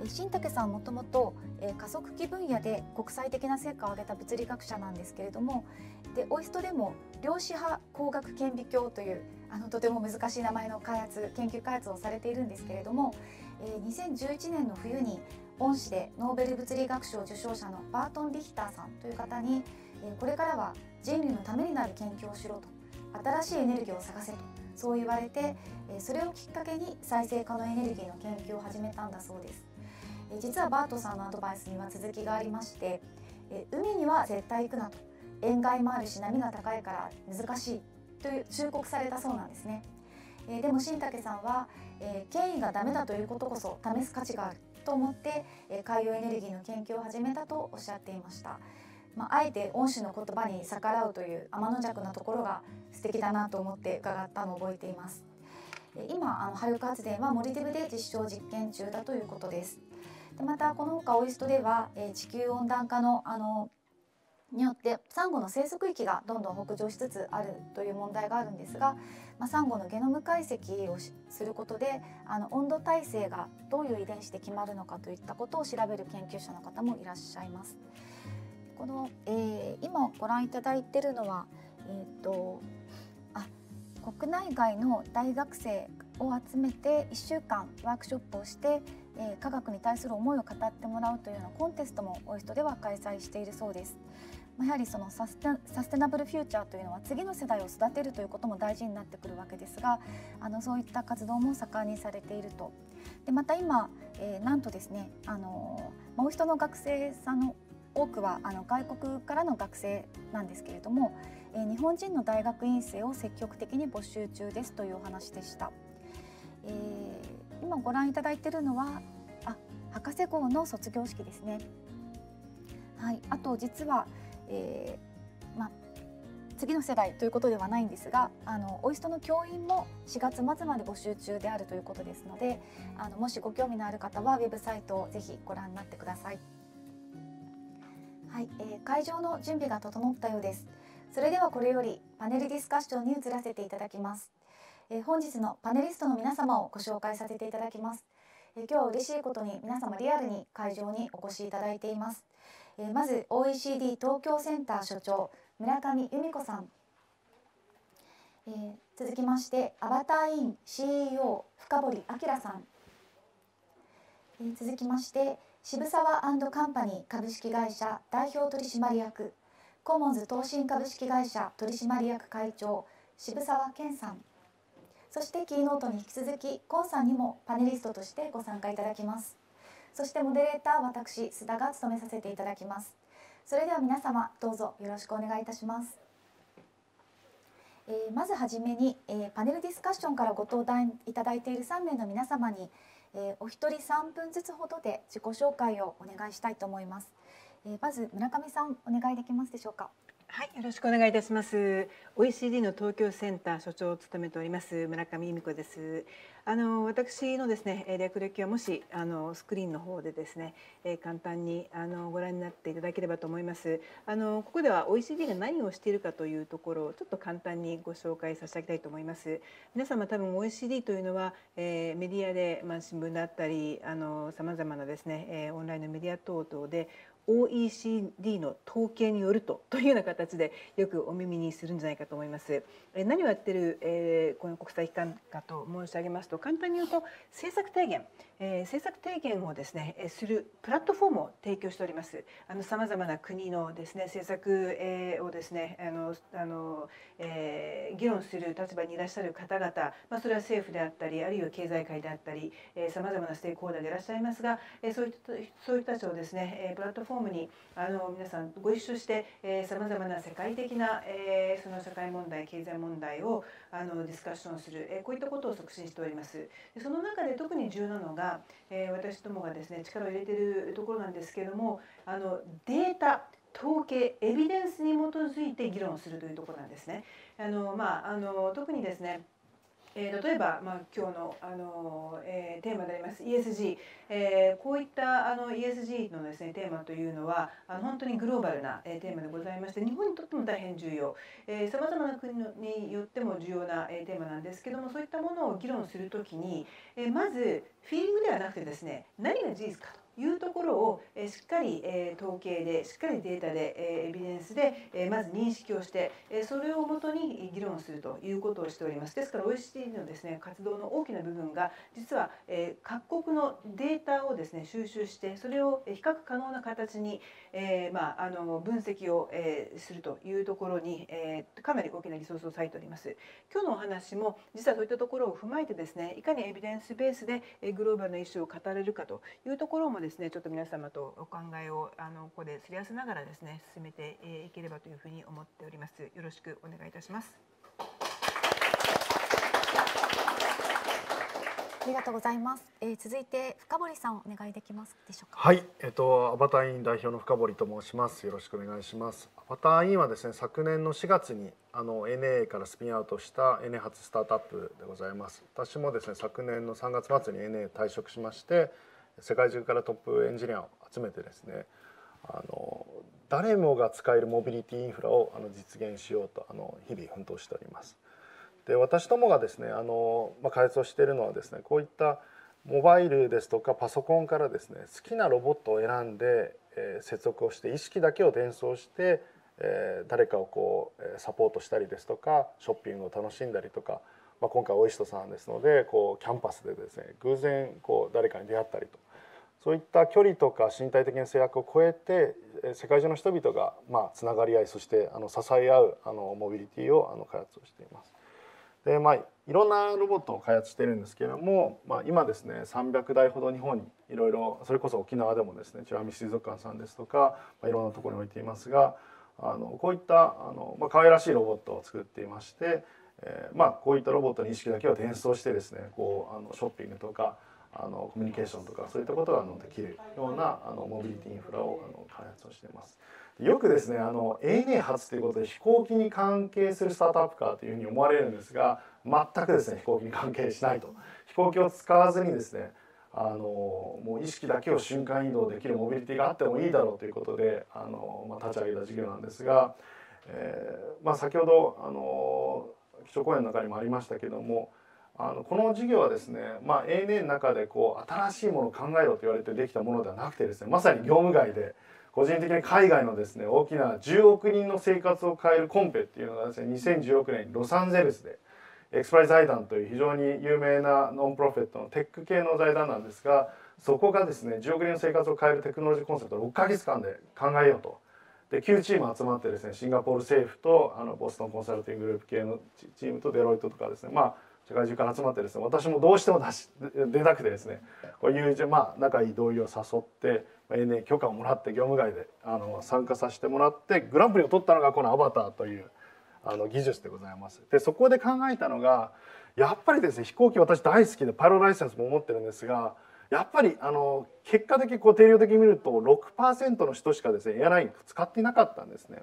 新竹さんもともと加速器分野で国際的な成果を上げた物理学者なんですけれども、オイストでも量子波光学顕微鏡というとても難しい名前の研究開発をされているんですけれども、2011年の冬に恩師でノーベル物理学賞受賞者のバートン・リヒターさんという方に、これからは人類のためになる研究をしろと、新しいエネルギーを探せとそう言われて、それをきっかけに再生可能エネルギーの研究を始めたんだそうです。実はバートさんのアドバイスには続きがありまして、海には絶対行くなと、塩害もあるし波が高いから難しいという忠告されたそうなんですね。でも新竹さんは、権威がダメだということこそ試す価値があると思って、海洋エネルギーの研究を始めたとおっしゃっていました。あえて恩師の言葉に逆らうという天の弱なところが素敵だなと思って伺ったのを覚えています。今波力発電はモルディブで実証実験中だということです。でまたこのほかオイストでは、地球温暖化のによってサンゴの生息域がどんどん北上しつつあるという問題があるんですが、サンゴのゲノム解析をすることで温度耐性がどういう遺伝子で決まるのかといったことを調べる研究者の方もいらっしゃいます。この、今ご覧いただいているのは、国内外の大学生を集めて1週間ワークショップをして、科学に対する思いを語ってもらうというようなコンテストもオイストでは開催しているそうです。やはりそのサステナブルフューチャーというのは次の世代を育てるということも大事になってくるわけですが、そういった活動も盛んにされていると。でまた今、なんとですねオイストの学生さんの多くは外国からの学生なんですけれども、日本人の大学院生を積極的に募集中ですというお話でした。今ご覧いただいているのは博士号の卒業式ですね。はい、あと実は、次の世代ということではないんですがオイストの教員も4月末まで募集中であるということですのでもしご興味のある方はウェブサイトをぜひご覧になってください。はい、会場の準備が整ったようです。それではこれよりパネルディスカッションに移らせていただきます。本日のパネリストの皆様をご紹介させていただきます。今日は嬉しいことに皆様リアルに会場にお越しいただいています。まず OECD 東京センター所長村上由美子さん、続きましてアバターイン CEO 深堀明さん、続きまして渋沢&カンパニー株式会社代表取締役コモンズ東進株式会社取締役会長渋沢健さん、そしてキーノートに引き続きコンさんにもパネリストとしてご参加いただきます。そしてモデレーター私須田が務めさせていただきます。それでは皆様どうぞよろしくお願いいたします。まずはじめに、パネルディスカッションからご登壇いただいている3名の皆様に、お一人3分ずつほどで自己紹介をお願いしたいと思います。まず村上さんお願いできますでしょうか。はい、よろしくお願いいたします。OECD の東京センター所長を務めております村上由美子です。私のですね略歴はもしスクリーンの方でですね、簡単にご覧になっていただければと思います。ここでは OECD が何をしているかというところをちょっと簡単にご紹介させてあげたいと思います。皆様多分 OECD というのは、メディアで、新聞だったりさまざまなですね、オンラインのメディア等々でOECD の統計によるというような形でよくお耳にするんじゃないかと思います。何をやってる、この国際機関かと申し上げますと、簡単に言うと政策提言をですねするプラットフォームを提供しております。さまざまな国のですね政策をですね議論する立場にいらっしゃる方々、それは政府であったりあるいは経済界であったりさまざまなステークホルダーでいらっしゃいますが、そういう人たちをですねプラットフォームに皆さんご一緒してさまざまな世界的なその社会問題経済問題をディスカッションするこういったことを促進しております。その中で特に重要なのが私どもがですね力を入れているところなんですけれどもデータ統計エビデンスに基づいて議論するというところなんですね。特にですね例えば、今日の、テーマであります ESG、こういった ESG のですねテーマというのは本当にグローバルな、テーマでございまして日本にとっても大変重要さまざまな国によっても重要な、テーマなんですけども、そういったものを議論するときに、まずフィーリングではなくてですね何が事実かというところをしっかり統計でしっかりデータでエビデンスでまず認識をしてそれをもとに議論するということをしております。ですから OECD のですね活動の大きな部分が実は各国のデータをですね収集してそれを比較可能な形に分析をするというところにかなり大きなリソースを割いております。今日のお話も実はそういったところを踏まえてですねいかにエビデンスベースでグローバルなイシューを語れるかというところもですねちょっと皆様とお考えをここですり合わせながらですね進めていければというふうに思っております。よろしくお願いいたします。ありがとうございます。続いて深堀さんお願いできますでしょうか。はい、アバターイン代表の深堀と申します。よろしくお願いします。アバターインはですね、昨年の4月にNA からスピンアウトした NA 初スタートアップでございます。私もですね、昨年の3月末に NA 退職しまして、世界中からトップエンジニアを集めてですね、誰もが使えるモビリティインフラを実現しようと日々奮闘しております。で、私どもがですね開発をしているのはですね、こういったモバイルですとかパソコンからですね、好きなロボットを選んで接続をして意識だけを伝送して誰かをサポートしたりですとか、ショッピングを楽しんだりとか、今回オイストさんですのでキャンパスでですね偶然誰かに出会ったりと、そういった距離とか身体的な制約を超えて世界中の人々がつながり合い、そして支え合うモビリティを開発をしています。で、いろんなロボットを開発しているんですけれども、今ですね300台ほど日本にいろいろ、それこそ沖縄でもですね美ら海水族館さんですとか、いろんなところに置いていますが、こういった可愛らしいロボットを作っていまして、こういったロボットに意識だけを伝送してですねショッピングとかコミュニケーションとかそういったことができるようなモビリティインフラを開発をしています。よくですねANA 発ということで飛行機に関係するスタートアップかというふうに思われるんですが、全くですね飛行機に関係しないと。飛行機を使わずにですねもう意識だけを瞬間移動できるモビリティがあってもいいだろうということで立ち上げた事業なんですが、先ほど基調講演の中にもありましたけども、この事業はですね、ANA の中で新しいものを考えろと言われてできたものではなくてですね、まさに業務外で個人的に海外のですね大きな10億人の生活を変えるコンペっていうのがですね2016年にロサンゼルスでエクスプライ財団という非常に有名なノンプロフィットのテック系の財団なんですが、そこがですね10億人の生活を変えるテクノロジーコンセプトを6ヶ月間で考えようと。で9チーム集まってですね、シンガポール政府とボストンコンサルティンググループ系のチームとデロイトとかですね、世界中から集まってですね、私もどうしても出たくてですね、こういう仲いい同意を誘って ANA 許可をもらって業務外で参加させてもらってグランプリを取ったのがこのアバターという技術でございます。でそこで考えたのが、やっぱりですね飛行機私大好きでパイロットライセンスも持ってるんですが、やっぱり結果的に定量的に見ると 6% の人しかですねエアライン使っていなかったんですね。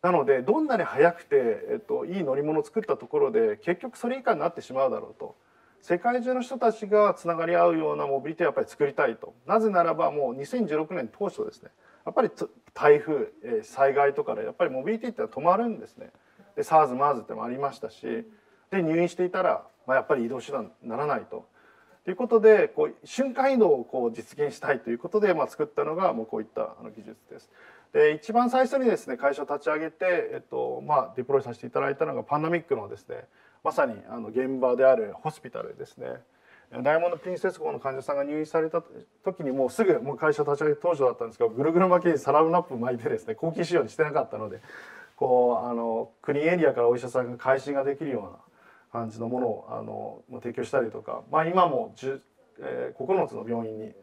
なのでどんなに速くて、いい乗り物を作ったところで結局それ以下になってしまうだろうと。世界中の人たちがつながり合うようなモビリティをやっぱり作りたいと。なぜならばもう2016年当初ですね、やっぱり台風、災害とかでやっぱりモビリティって止まるんですね。で SARS、MERS ってもありましたし、で入院していたら、やっぱり移動手段にならないと。ということで瞬間移動を実現したいということで、作ったのがこういった技術です。で一番最初にですね会社を立ち上げて、デプロイさせていただいたのがパンダミックのですねまさに現場であるホスピタルですね。ダイヤモンド・プリンセス号の患者さんが入院された時にもう会社立ち上げ当初だったんですけど、ぐるぐる巻きにサランラップ巻いてですね後期仕様にしてなかったので、国エリアからお医者さんが回診ができるような感じのものを提供したりとか、今も9つの病院に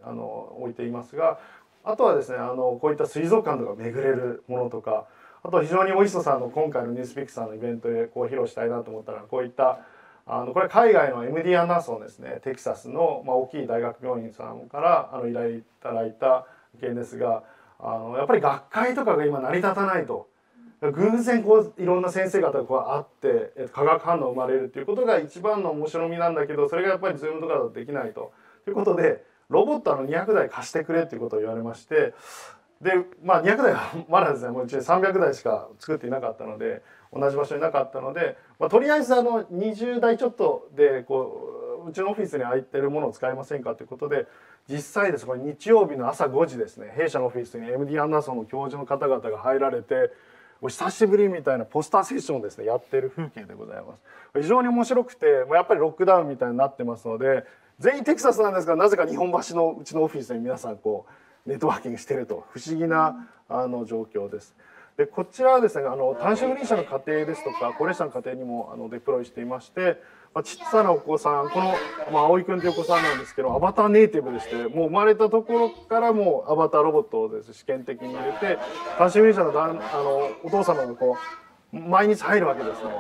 置いていますが、あとはですねこういった水族館とか巡れるものとか、あとは非常にオイストさんの今回のニュースピックさんのイベントで披露したいなと思ったら、こういったこれ海外の MD アンダーソンですね、テキサスの大きい大学病院さんから依頼いただいた件ですが、やっぱり学会とかが今成り立たないと。偶然いろんな先生方が会って化学反応生まれるっていうことが一番の面白みなんだけど、それがやっぱり Zoom とかだとできないということで、ロボット200台貸してくれっていうことを言われまして、で200台はまだですねもううち300台しか作っていなかったので、同じ場所になかったので、とりあえず20台ちょっとでうちのオフィスに空いてるものを使いませんかということで、実際ですこれ日曜日の朝5時ですね、弊社のオフィスに MD アンダーソンの教授の方々が入られて、お久しぶりみたいなポスターセッションをですねやっている風景でございます。非常に面白くて、やっぱりロックダウンみたいになってますので、全員テキサスなんですが、なぜか日本橋のうちのオフィスに皆さんネットワーキングしていると、不思議な状況です。でこちらはですね単身赴任者の家庭ですとか高齢者の家庭にもデプロイしていまして、ちっさなお子さん、この、葵くんというお子さんなんですけど、アバターネイティブでして、もう生まれたところからもうアバターロボットをです試験的に入れて、単身赴任者のお父様が毎日入るわけですね。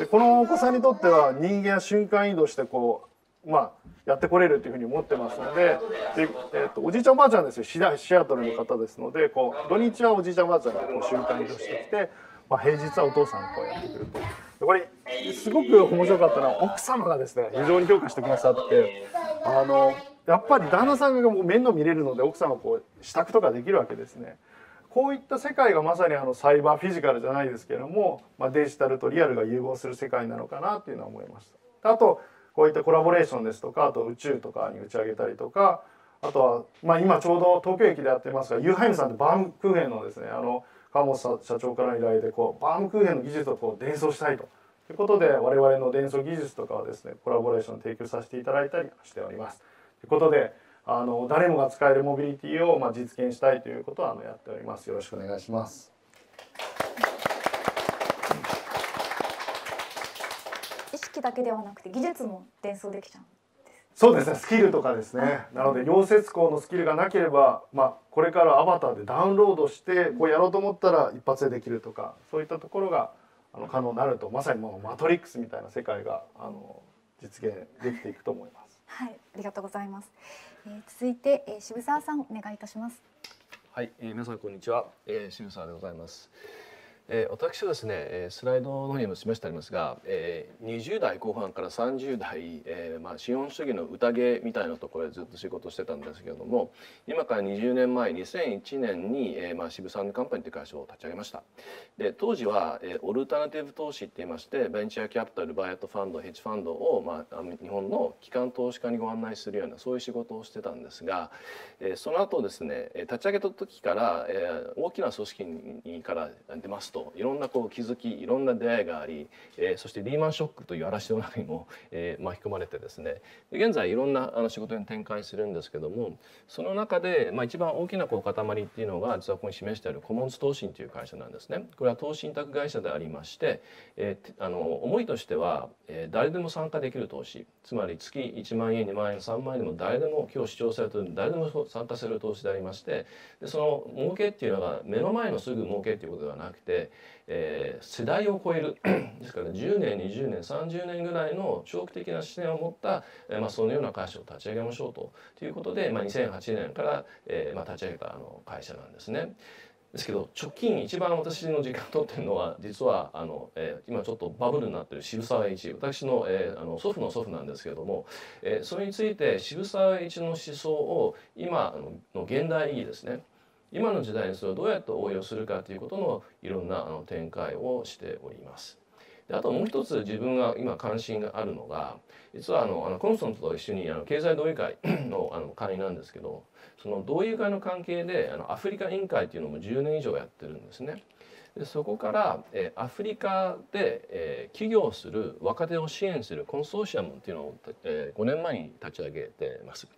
でこのお子さんにとっては人間は瞬間移動してやってこれるというふうに思ってますので、おじいちゃんおばあちゃんですよ、シアトルの方ですので、土日はおじいちゃんおばあちゃんが瞬間移動してきて、平日はお父さんがやってくると。これすごく面白かったのは奥様がですね非常に評価してくださって、やっぱり旦那さんがもう面倒見れるので奥さんはこう支度とかできるわけですね。こういった世界がまさにサイバーフィジカルじゃないですけれども、デジタルとリアルが融合する世界なのかなっていうのは思いました。あとこういったコラボレーションですとか、あと宇宙とかに打ち上げたりとか、あとは、今ちょうど東京駅でやってますが、ユーハイムさんってバームクーヘンのですね、川本社長からの依頼でこうバームクーヘンの技術をこう伝送したいということで、我々の伝送技術とかをですねコラボレーション提供させていただいたりしております。ということで誰もが使えるモビリティを実現したいということはやっております。よろしくお願いします。意識だけではなくて技術も伝送できちゃう。そうですね、スキルとかですね。なので溶接工のスキルがなければ、これからアバターでダウンロードしてこうやろうと思ったら一発でできるとか、そういったところが可能になると、まさにもうマトリックスみたいな世界が実現できていくと思います。はい、ありがとうございます。続いて、渋沢さんお願いいたします。はい、皆さんこんにちは、渋沢でございます。私はですねスライドの方にも示してありますが、20代後半から30代、資本主義の宴みたいなところでずっと仕事してたんですけれども、今から20年前2001年に、渋沢カンパニーという会社を立ち上げました。で当時は、オルタナティブ投資って言いまして、ベンチャーキャピタル、バイアットファンド、ヘッジファンドを、日本の機関投資家にご案内するようなそういう仕事をしてたんですが、その後ですね立ち上げた時から、大きな組織にから出ますといろんな気づき、いろんな出会いがあり、そしてリーマンショックという嵐の中にも、巻き込まれてですね、現在いろんな仕事に展開するんですけども、その中で、一番大きな塊っていうのが実はここに示してあるコモンズ投信という会社なんですね。これは投資信託会社でありまして、思いとしては、誰でも参加できる投資、つまり月1万円、2万円、3万円でも誰でも今日主張されている誰でも参加する投資でありまして、でその儲けっていうのが目の前のすぐ儲けっていうことではなくて、世代を超えるですから10年20年30年ぐらいの長期的な視点を持った、そのような会社を立ち上げましょうということで、2008年から、立ち上げた会社なんですね。ですけど直近一番私の時間を取ってるのは実は今ちょっとバブルになってる渋沢栄一、私の祖父の祖父なんですけれども、それについて渋沢栄一の思想を今の現代意義ですね、今の時代にそれをどうやって応用するかということのいろんな展開をしております。であともう一つ自分が今関心があるのが、実はコンスタントと一緒に経済同友会の会なんですけど、その同友会の関係でアフリカ委員会というのも10年以上やってるんですね。でそこからアフリカで起業する若手を支援するコンソーシアムっていうのを5年前に立ち上げています。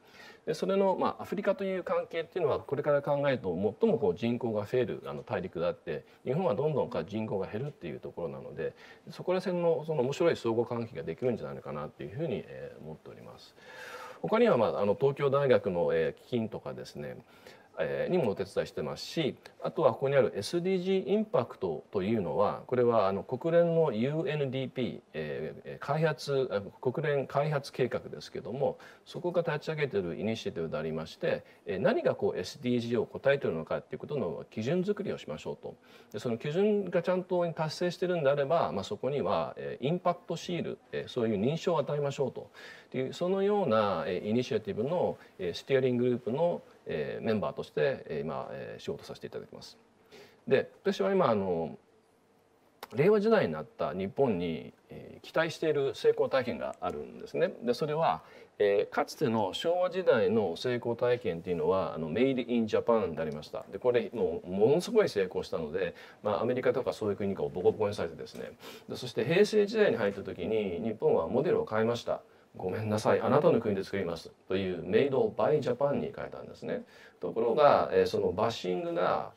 でそれの、アフリカという関係っていうのはこれから考えると最も人口が増える大陸であって、日本はどんどん人口が減るっていうところなので、そこら辺のその面白い相互関係ができるんじゃないかなっていうふうに思っております。他には、東京大学の基金とかですねにもお手伝いしてますし、あとはここにある SDG インパクトというのは、これは国連の UNDP、国連開発計画ですけども、そこが立ち上げているイニシアティブでありまして、何がSDG を答えているのかということの基準作りをしましょうと。でその基準がちゃんと達成しているんであれば、そこにはインパクトシール、そういう認証を与えましょうという、そのようなイニシアティブのスティアリンググループのメンバーとして今仕事させていただきます。で私は今令和時代になった日本に期待している成功体験があるんですね。でそれはかつての昭和時代の成功体験っていうのはメイドインジャパンでありました。でこれものすごい成功したので、アメリカとかそういう国がボコボコにされてですね、でそして平成時代に入った時に日本はモデルを変えました。ごめんなさい、あなたの国で作りますというメイドバイジャパンに変えたんですね。ところがそのバッシングが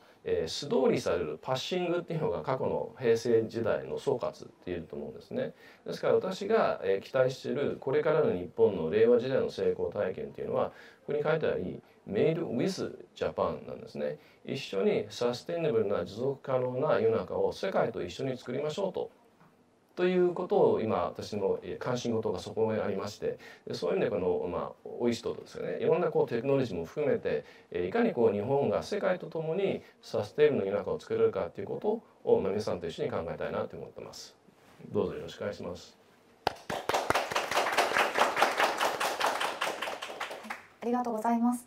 素通りされるパッシングっていうのが過去の平成時代の総括って言えると思うんですね。ですから私が期待しているこれからの日本の令和時代の成功体験っていうのは、ここに書いてありメイドウィズジャパンなんですね。一緒にサステイナブルな持続可能な世の中を世界と一緒に作りましょうということを今私の関心事がそこにありまして、そういう意味でオイストですよね、いろんなテクノロジーも含めていかに日本が世界とともにサステイナブルな世の中を作れるかということを皆さんと一緒に考えたいなと思ってます。どうぞよろしくお願いします。ありがとうございます。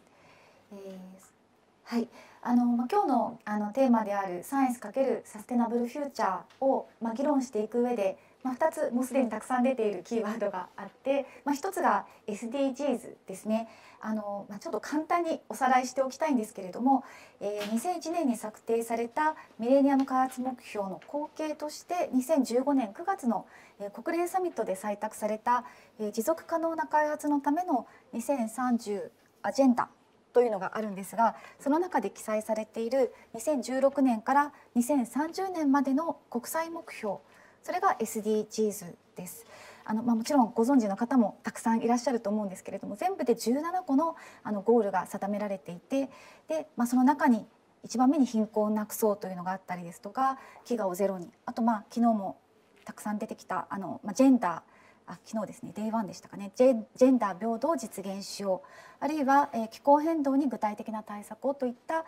はい、今日のテーマであるサイエンス×サステナブルフューチャーを議論していく上で、2つもうすでにたくさん出ているキーワードがあって、1つが SDGs ですね。ちょっと簡単におさらいしておきたいんですけれども、2001年に策定されたミレニアム開発目標の後継として2015年9月の国連サミットで採択された持続可能な開発のための2030アジェンダというのがあるんですが、その中で記載されている2016年から2030年までの国際目標、それが SDGs です。もちろんご存知の方もたくさんいらっしゃると思うんですけれども、全部で17個のゴールが定められていて、で、その中に1番目に貧困をなくそうというのがあったりですとか、飢餓をゼロに、あと昨日もたくさん出てきたジェンダー、昨日ですね、Day1でしたかね、ジェンダー平等を実現しよう、あるいは気候変動に具体的な対策をといった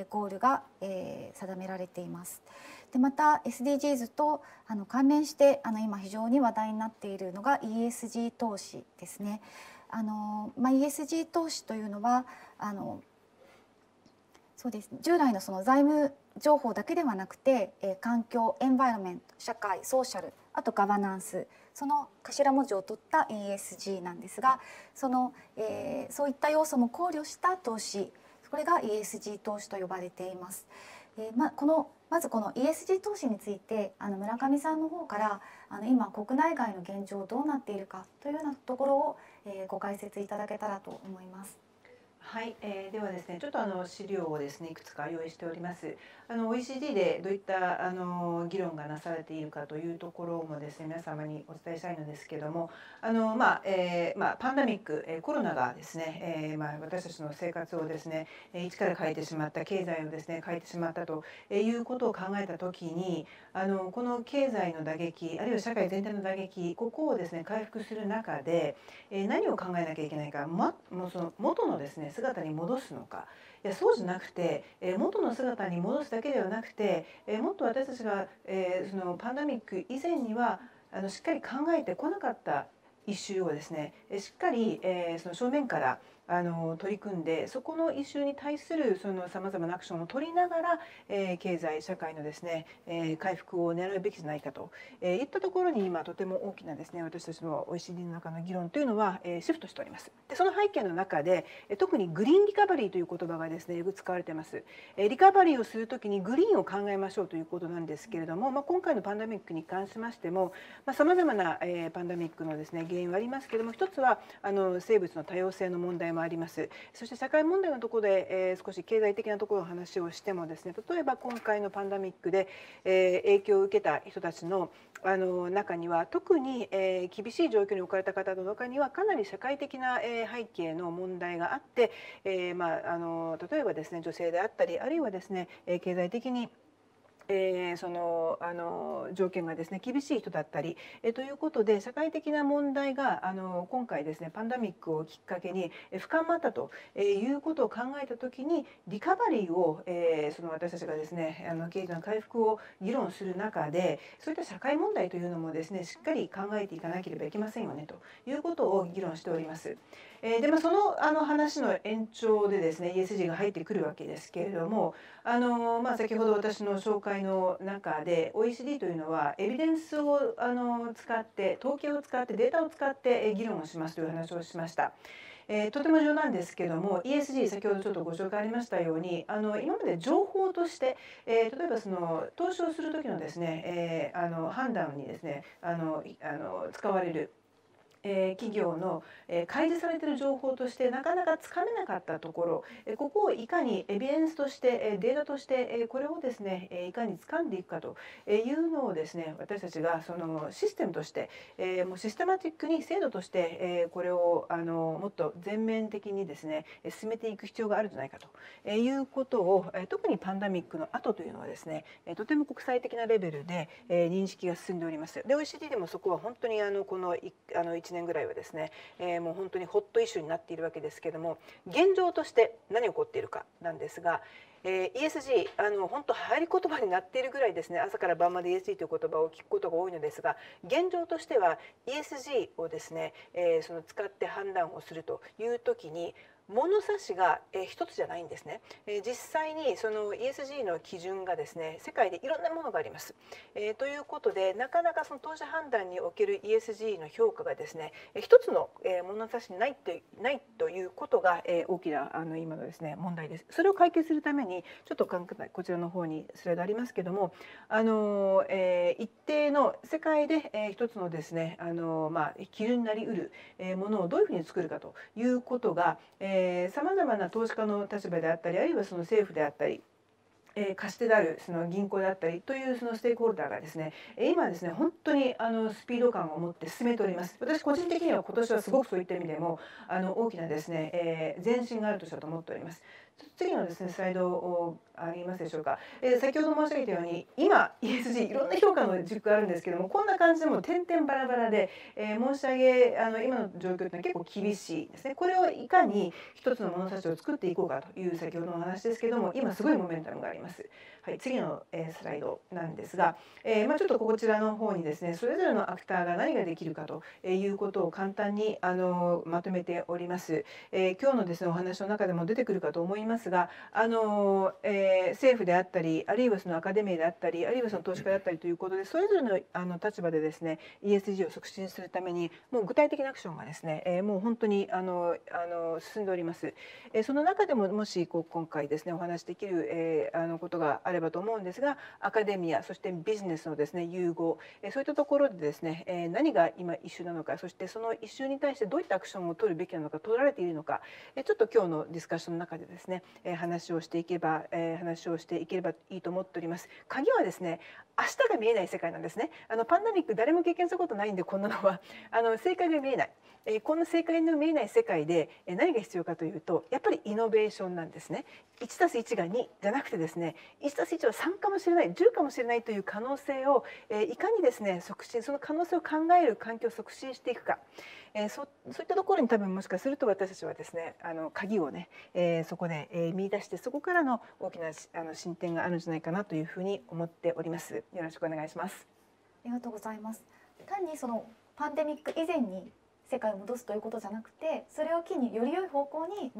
ゴールが定められています。でまた SDGs と関連して今非常に話題になっているのが ESG 投資ですね。ESG 投資というのはそうです、従来のその財務情報だけではなくて、環境、エンバイロメント、社会、ソーシャル、あとガバナンス、その頭文字を取った ESG なんですが、そういった要素も考慮した投資、これが ESG 投資と呼ばれています。まずこの ESG 投資について村上さんの方から今国内外の現状どうなっているかというようなところをご解説いただけたらと思います。はい、ではですね、ちょっと資料をですねいくつか用意しております。OECD でどういった議論がなされているかというところもですね皆様にお伝えしたいのですけれども、パンダミック、コロナがですね、私たちの生活をですね一から変えてしまった、経済をですね変えてしまったということを考えたときに、この経済の打撃、あるいは社会全体の打撃、ここをですね回復する中で、何を考えなきゃいけないか、もうその元のですね姿に戻すのか、いやそうじゃなくて、元の姿に戻すだけではなくて、もっと私たちが、そのパンダミック以前にはしっかり考えてこなかったイシューをですねしっかり、その正面から取り組んで、そこのイシューに対するそのさまざまなアクションを取りながら、経済社会のですね、回復を狙うべきじゃないかといったところに今とても大きなですね私たちの OECD の中の議論というのはシフトしております。でその背景の中で特にグリーンリカバリーという言葉がですねよく使われています。リカバリーをするときにグリーンを考えましょうということなんですけれども、今回のパンダミックに関しましてもさまざまなパンダミックのですね原因はありますけれども、一つは生物の多様性の問題もあります。そして社会問題のところで、少し経済的なところの話をしてもですね、例えば今回のパンダミックで、影響を受けた人たちの中には特に、厳しい状況に置かれた方の中にはかなり社会的な、背景の問題があって、例えばですね女性であったり、あるいはですね経済的にその条件がですね厳しい人だったり、ということで社会的な問題が今回ですねパンダミックをきっかけに深まったということを考えたときに、リカバリーをその私たちがですね経済の回復を議論する中で、そういった社会問題というのもですねしっかり考えていかなければいけませんよねということを議論しております。でその話の延長でですね ESG が入ってくるわけですけれども、先ほど私の紹介の中で OECD というのはエビデンスを使って、統計を使って、データを使って議論をしますという話をしました。とても重要なんですけども ESG、 先ほどちょっとご紹介ありましたように今まで情報として、例えばその投資をする時のですね、判断にですね使われる企業の開示されている情報としてなかなかつかめなかったところ、ここをいかにエビデンスとしてデータとしてこれをですねいかに掴んでいくかというのをですね私たちがそのシステムとしてもうシステマティックに制度としてこれをもっと全面的にですね進めていく必要があるんじゃないかということを特にパンダミックの後というのはですねとても国際的なレベルで認識が進んでおります。で OECD でもそこは本当にこの1年ぐらいはですね、もう本当にホットイシューになっているわけですけれども、現状として何が起こっているかなんですが、ESG 本当流行り言葉になっているぐらいですね朝から晩まで ESG という言葉を聞くことが多いのですが、現状としては ESG をですね、その使って判断をするという時に物差しが一つじゃないんですね。実際にその ESG の基準がですね、世界でいろんなものがあります。ということで、なかなかその投資判断における ESG の評価がですね、一つの物差しにないということが大きな今のですね問題です。それを解決するためにちょっとこちらの方にスライドありますけども、一定の世界で一つのですね基準になりうるものをどういうふうに作るかということがさまざまな投資家の立場であったり、あるいはその政府であったり、貸し手であるその銀行であったりというそのステークホルダーがですね、今ですね本当にスピード感を持って進めております。私個人的には今年はすごくそういった意味でも大きなですね、前進がある年だと思っております。次のですねスライドをありますでしょうか。先ほど申し上げたように今 ESG いろんな評価の軸があるんですけども、こんな感じでも点々バラバラで、申し上げ今の状況というのは結構厳しいですね。これをいかに一つの物差しを作っていこうかという先ほどのお話ですけども、今すごいモメンタムがあります。はい、次のスライドなんですが、ちょっとこちらの方にですねそれぞれのアクターが何ができるかということを簡単にまとめております。今日のですねお話の中でも出てくるかと思いますが、政府であったり、あるいはそのアカデミーであったり、あるいはその投資家であったりということで、それぞれの立場でですね ESG を促進するためにもう具体的なアクションがですね、もう本当に進んでおります。その中でももし今回ですねお話しできることがあればと思うんですが、アカデミアそしてビジネスのですね融合、そういったところでですね、何が今イシューなのか、そしてそのイシューに対してどういったアクションを取るべきなのか、取られているのか、ちょっと今日のディスカッションの中でですね話をしていけばいいと思っております。鍵はですね明日が見えない世界なんですね。パンデミック誰も経験したことないんで、こんなのは正解が見えない。こんな正解の見えない世界で何が必要かというと、やっぱりイノベーションなんですね。1+1が2じゃなくてですね、1+1は3かもしれない、10かもしれないという可能性をいかにですね促進、その可能性を考える環境を促進していくか、そういったところに多分もしかすると私たちはですね鍵をね、そこで見出して、そこからの大きな進展があるんじゃないかなというふうに思っております。よろしくお願いします。ありがとうございます。単にそのパンデミック以前に世界を戻すということじゃなくて、それを機により良い方向に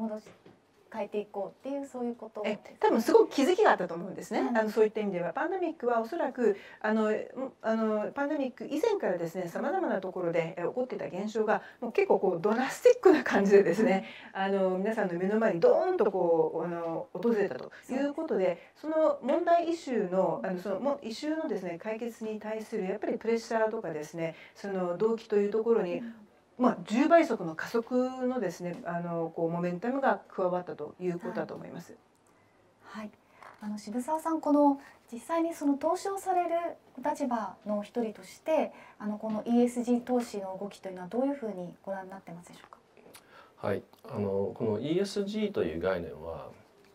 変えていこうっていう、そういうことですね。多分すごく気づきがあったと思うんですね。そういった意味ではパンデミックはおそらくパンデミック以前からですねさまざまなところで起こっていた現象がもう結構ドラスティックな感じでですね皆さんの目の前にドーンと訪れたということで、その問題イシューのそのイシューのですね解決に対するやっぱりプレッシャーとかですね、その動機というところに10倍速の加速のですねモメンタムが加わったということだと思います。はい、渋沢さん、この実際にその投資をされる立場の一人としてこの ESG 投資の動きというのはどういうふうにご覧になってますでしょうか。はい、この ESG という概念は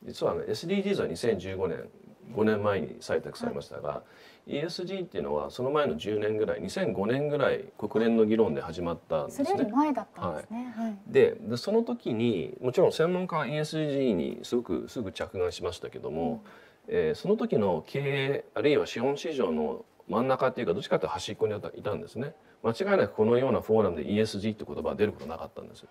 実は、SDGs は2015年5年前に採択されましたが、ESG っていうのはその前の10年ぐらい、2005年ぐらい国連の議論で始まったんですね。それより前だったんですね。はい、でその時にもちろん専門家は ESG にすぐ着眼しましたけども、その時の経営あるいは資本市場の真ん中っていうかどっちかというと端っこにいたんですね。間違いなくこのようなフォーラムで ESG って言葉は出ることなかったんです。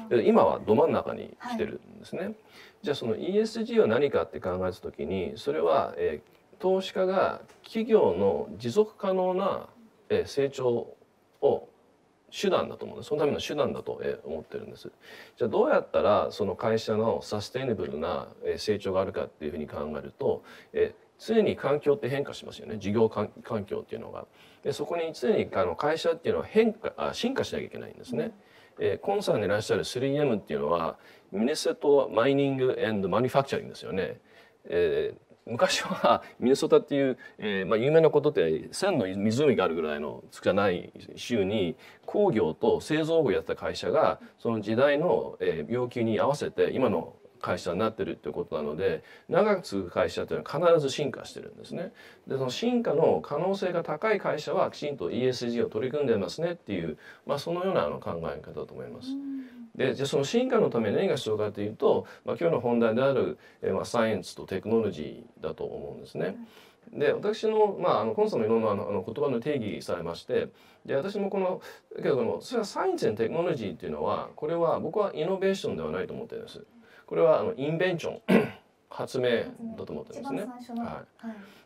で今はど真ん中に来てるんですね。じゃあその ESG は何かって考えた時に、それは、投資家が企業の持続可能な成長を手段だと思うんです。そのための手段だと思ってるんです。じゃあどうやったらその会社のサステイナブルな成長があるかっていうふうに考えると、常に環境って変化しますよね。事業環境っていうのが。でそこに常に会社っていうのは進化しなきゃいけないんですね。コンサーンにいらっしゃる 3M っていうのはミネソタマイニング&マニュファクチャリングですよね。昔はミネソタっていう、有名なことって1000の湖があるぐらいのじゃない州に工業と製造業をやった会社がその時代の要求に合わせて今の会社になってるっていうことなので、長く続く会社っていうのは必ず進化してるんですね。でその進化の可能性が高い会社はきちんと ESG を取り組んでますねっていう、そのような考え方だと思います。でじゃあその進化のために何が必要かというと、今日の本題である、サイエンスとテクノロジーだと思うんですね。で私の、コンさんもいろんな言葉の定義されまして、で私もだけどもそれはサイエンスとテクノロジーっていうのは、これは僕はイノベーションではないと思ってるんです。これはインベンション発明だと思ってるんですね。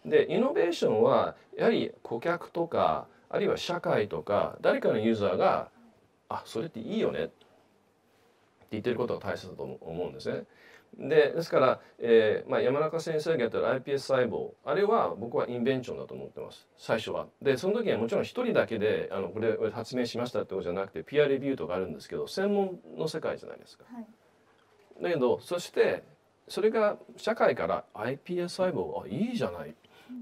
でイノベーションはやはり顧客とかあるいは社会とか誰かのユーザーがそれっていいよねって言ってることが大切だと思うんですね。ですから、山中先生がやってる iPS 細胞、あれは僕はインベンションだと思ってます、最初は。でその時はもちろん一人だけでこれ発明しましたってことじゃなくて、ピアレビューとかあるんですけど、専門の世界じゃないですか。だけどそしてそれが社会から iPS 細胞いいじゃないっ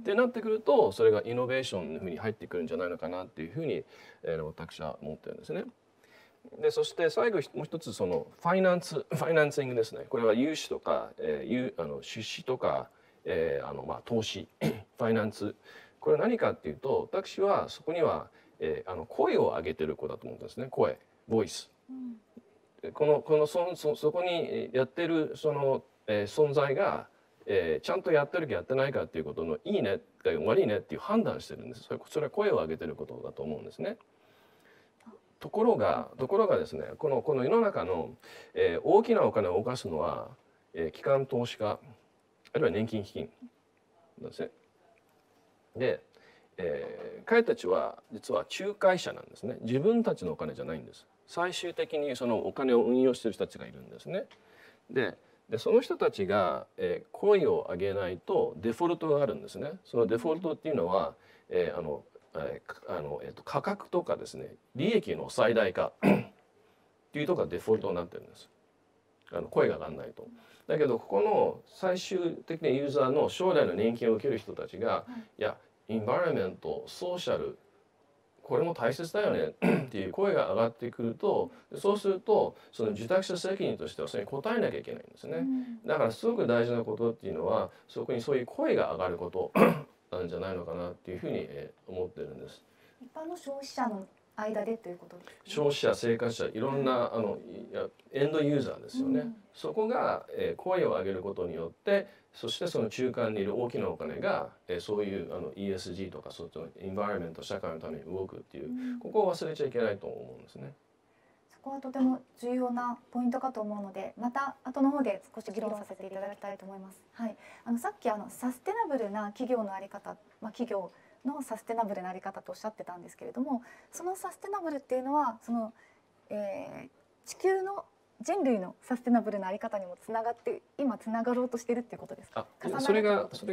てなってくると、それがイノベーションのふうに入ってくるんじゃないのかなっていうふうに、私は思ってるんですね。でそして最後もう一つ、そのファイナンシングですね。これは融資とか、出資とか、投資ファイナンス、これは何かっていうと、私はそこには、声を上げてる子だと思うんですね。声、ボイス、そこにやってる存在が、ちゃんとやってるかやってないかっていうことのいいね悪いねっていう判断してるんです。それは声を上げてることだと思うんですね。ところがですね、この世の中の、大きなお金を動かすのは、機関投資家あるいは年金基金なんですね。で、彼たちは実は仲介者なんですね。自分たちのお金じゃないんです。最終的にそのお金を運用している人たちがいるんですね。でその人たちが、声を上げないとデフォルトがあるんですね。そのデフォルトっていうのは、価格とかですね、利益の最大化っていうところがデフォルトになってるんです。声が上がらないと。だけどここの最終的なユーザーの将来の年金を受ける人たちが、いやインバイロメント、ソーシャル、これも大切だよねっていう声が上がってくると、そうするとその受託者責任としてはそれに応えなきゃいけないんですね。だからすごく大事なことっていうのは、そこにそういう声が上がることなんじゃないのかなっていうふうに思ってるんです。一般の消費者の間でということですね。消費者、生活者、いろんなエンドユーザーですよね。そこが声を上げることによって、そしてその中間にいる大きなお金がそういうESG とかそういうインバイロメント、社会のために動くっていう、ここを忘れちゃいけないと思うんですね。そこはとても重要なポイントかと思うので、また後の方で少し議論させていただきたいと思います。はい、さっきサステナブルな企業のあり方、企業のサステナブルなあり方とおっしゃってたんですけれども、そのサステナブルっていうのは地球の人類のサステナブルなあり方にもつながって今つながろうとしてるっていうことですか？それがそ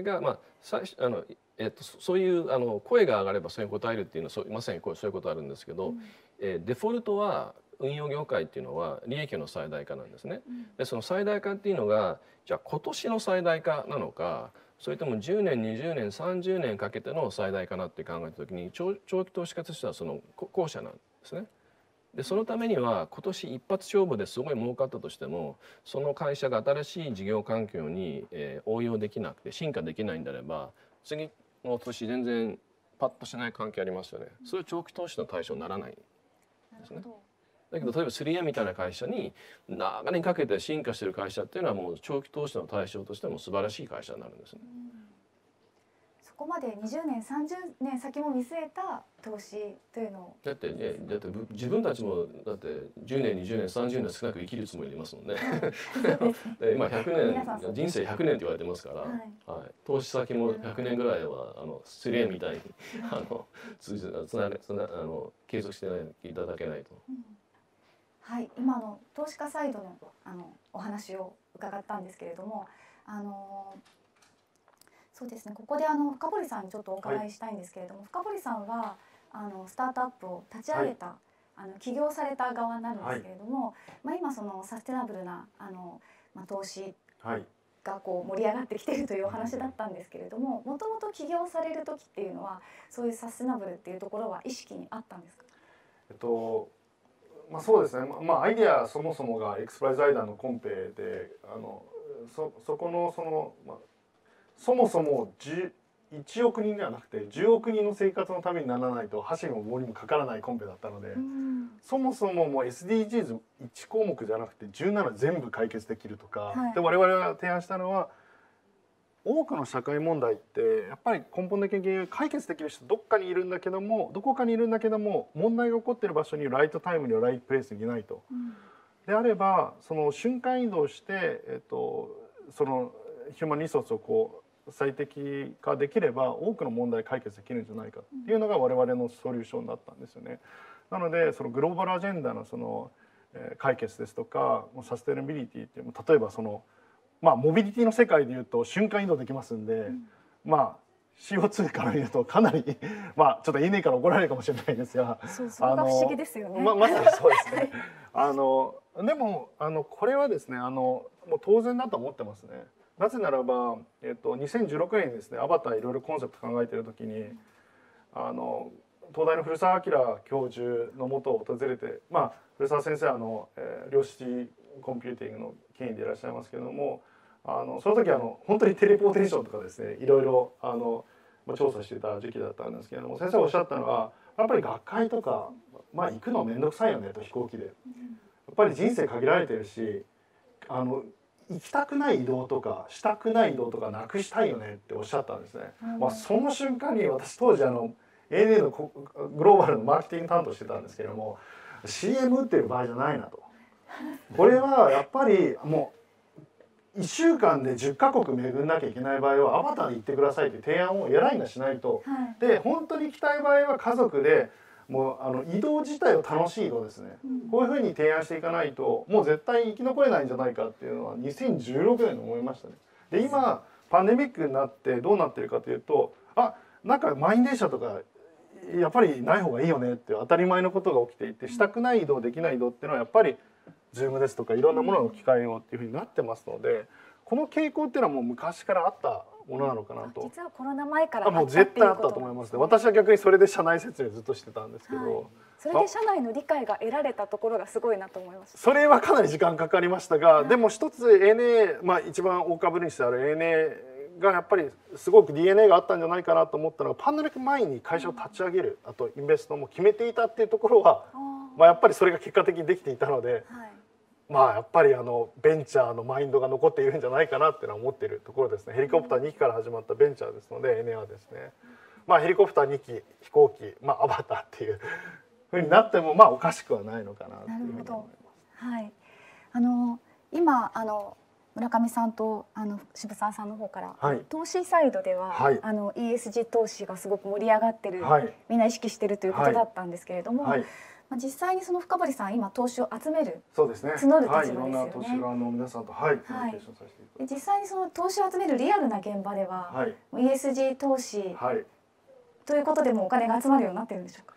ういう声が上がればそれに応えるっていうのはまさにそういうことあるんですけど、デフォルトは運用業界っていうのは利益の最大化なんですね。でその最大化っていうのがじゃあ今年の最大化なのか、それとも10年20年30年かけての最大かなって考えた時に、長期投資家としてはその後者なんですね。でそのためには今年一発勝負ですごい儲かったとしても、その会社が新しい事業環境に応用できなくて進化できないんであれば、次の年全然パッとしない関係ありますよね。それは長期投資の対象にならないんですね。だけど例えば 3M みたいな会社に長年かけて進化している会社っていうのはもう長期投資の対象としても素晴らしい会社になるんですね。そこまで20年30年先も見据えた投資というのをだって自分たちもだって10年20年30年少なく生きるつもりでいますもんね。今100年人生100年って言われてますから、はい、投資先も100年ぐらいは3Mみたいに継続していただけないと。はい、今投資家サイドのお話を伺ったんですけれども、そうですね、ここで深堀さんにちょっとお伺いしたいんですけれども、深堀さんはスタートアップを立ち上げた、起業された側なんですけれども、今そのサステナブルな投資がこう盛り上がってきているというお話だったんですけれども、もともと起業される時っていうのはそういうサステナブルっていうところは意識にあったんですか？そうですね、アイデアそもそもがエクスプライズアイダーのコンペでそこのそもそも1億人ではなくて10億人の生活のためにならないと箸にも棒にもかからないコンペだったので、そもそももう SDGs1 項目じゃなくて17全部解決できるとか、で我々が提案したのは、多くの社会問題ってやっぱり根本的に解決できる人どこかにいるんだけども問題が起こっている場所にライトタイムにライトプレイスにいないと。であればその瞬間移動して、そのヒューマンリソースをこう最適化できれば多くの問題解決できるんじゃないかっていうのが我々のソリューションだったんですよね。なのでそのグローバルアジェンダのその解決ですとかサステナビリティっていう例えばそのモビリティの世界でいうと瞬間移動できますんで、CO2 から言うとかなりちょっと ANA から怒られるかもしれないですが、それが不思議ですよね。まさにそうですね。でもこれはですねもう当然だと思ってますね。なぜならば、2016年にですねアバターいろいろコンセプト考えている時に東大の古澤明教授のもとを訪れて、古澤先生量子コンピューティングの権威でいらっしゃいますけれども、その時本当にテレポーテーションとかですねいろいろ調査していた時期だったんですけれども、先生がおっしゃったのはやっぱり学会とか、行くの面倒くさいよねと、飛行機でやっぱり人生限られてるし行きたくない移動とかしたくない移動とかなくしたいよねっておっしゃったんですね。その瞬間に私当時ANA のグローバルのマーケティング担当してたんですけれども、 CM 打ってる場合じゃないなと。これはやっぱりもう1週間で10カ国巡んなきゃいけない場合はアバターで行ってくださいという提案をエアラインがしないと、で本当に行きたい場合は家族でもう移動自体を楽しい移動ですね、こういうふうに提案していかないともう絶対生き残れないんじゃないかっていうのは2016年に思いましたね。で今パンデミックになってどうなってるかというと、なんか満員電車とかやっぱりない方がいいよねっていう当たり前のことが起きていて、したくない移動できない移動っていうのはやっぱり Zoom ですとかいろんなものの機会をっていうふうになってますので、この傾向っていうのはもう昔からあったものなのかなと。実はコロナ前からもう絶対あったと思いますね。私は逆にそれで社内説明ずっとしてたんですけど、それで社内の理解が得られたところがすごいなと思います。それはかなり時間かかりましたが、でも一つ ANA、一番大株主である ANA がやっぱりすごく DNA があったんじゃないかなと思ったのが、パンデミック前に会社を立ち上げる、あとインベストも決めていたっていうところは、やっぱりそれが結果的にできていたので、やっぱりベンチャーのマインドが残っているんじゃないかなっていうのは思っているところですね。ヘリコプター2機から始まったベンチャーですので ANA はですね、ヘリコプター2機飛行機、アバターっていうふうになってもおかしくはないのかなっていうふうに思います。今村上さんと渋沢さんの方から、投資サイドでは、ESG 投資がすごく盛り上がってる、みんな意識してるということだったんですけれども、実際にその深堀さん今投資を集める、そうですね、募る立場ですよね。いろんな投資家の皆さんとコミュニケーションさせていただいて、実際にその投資を集めるリアルな現場では、ESG 投資ということでもお金が集まるようになってるんでしょうか。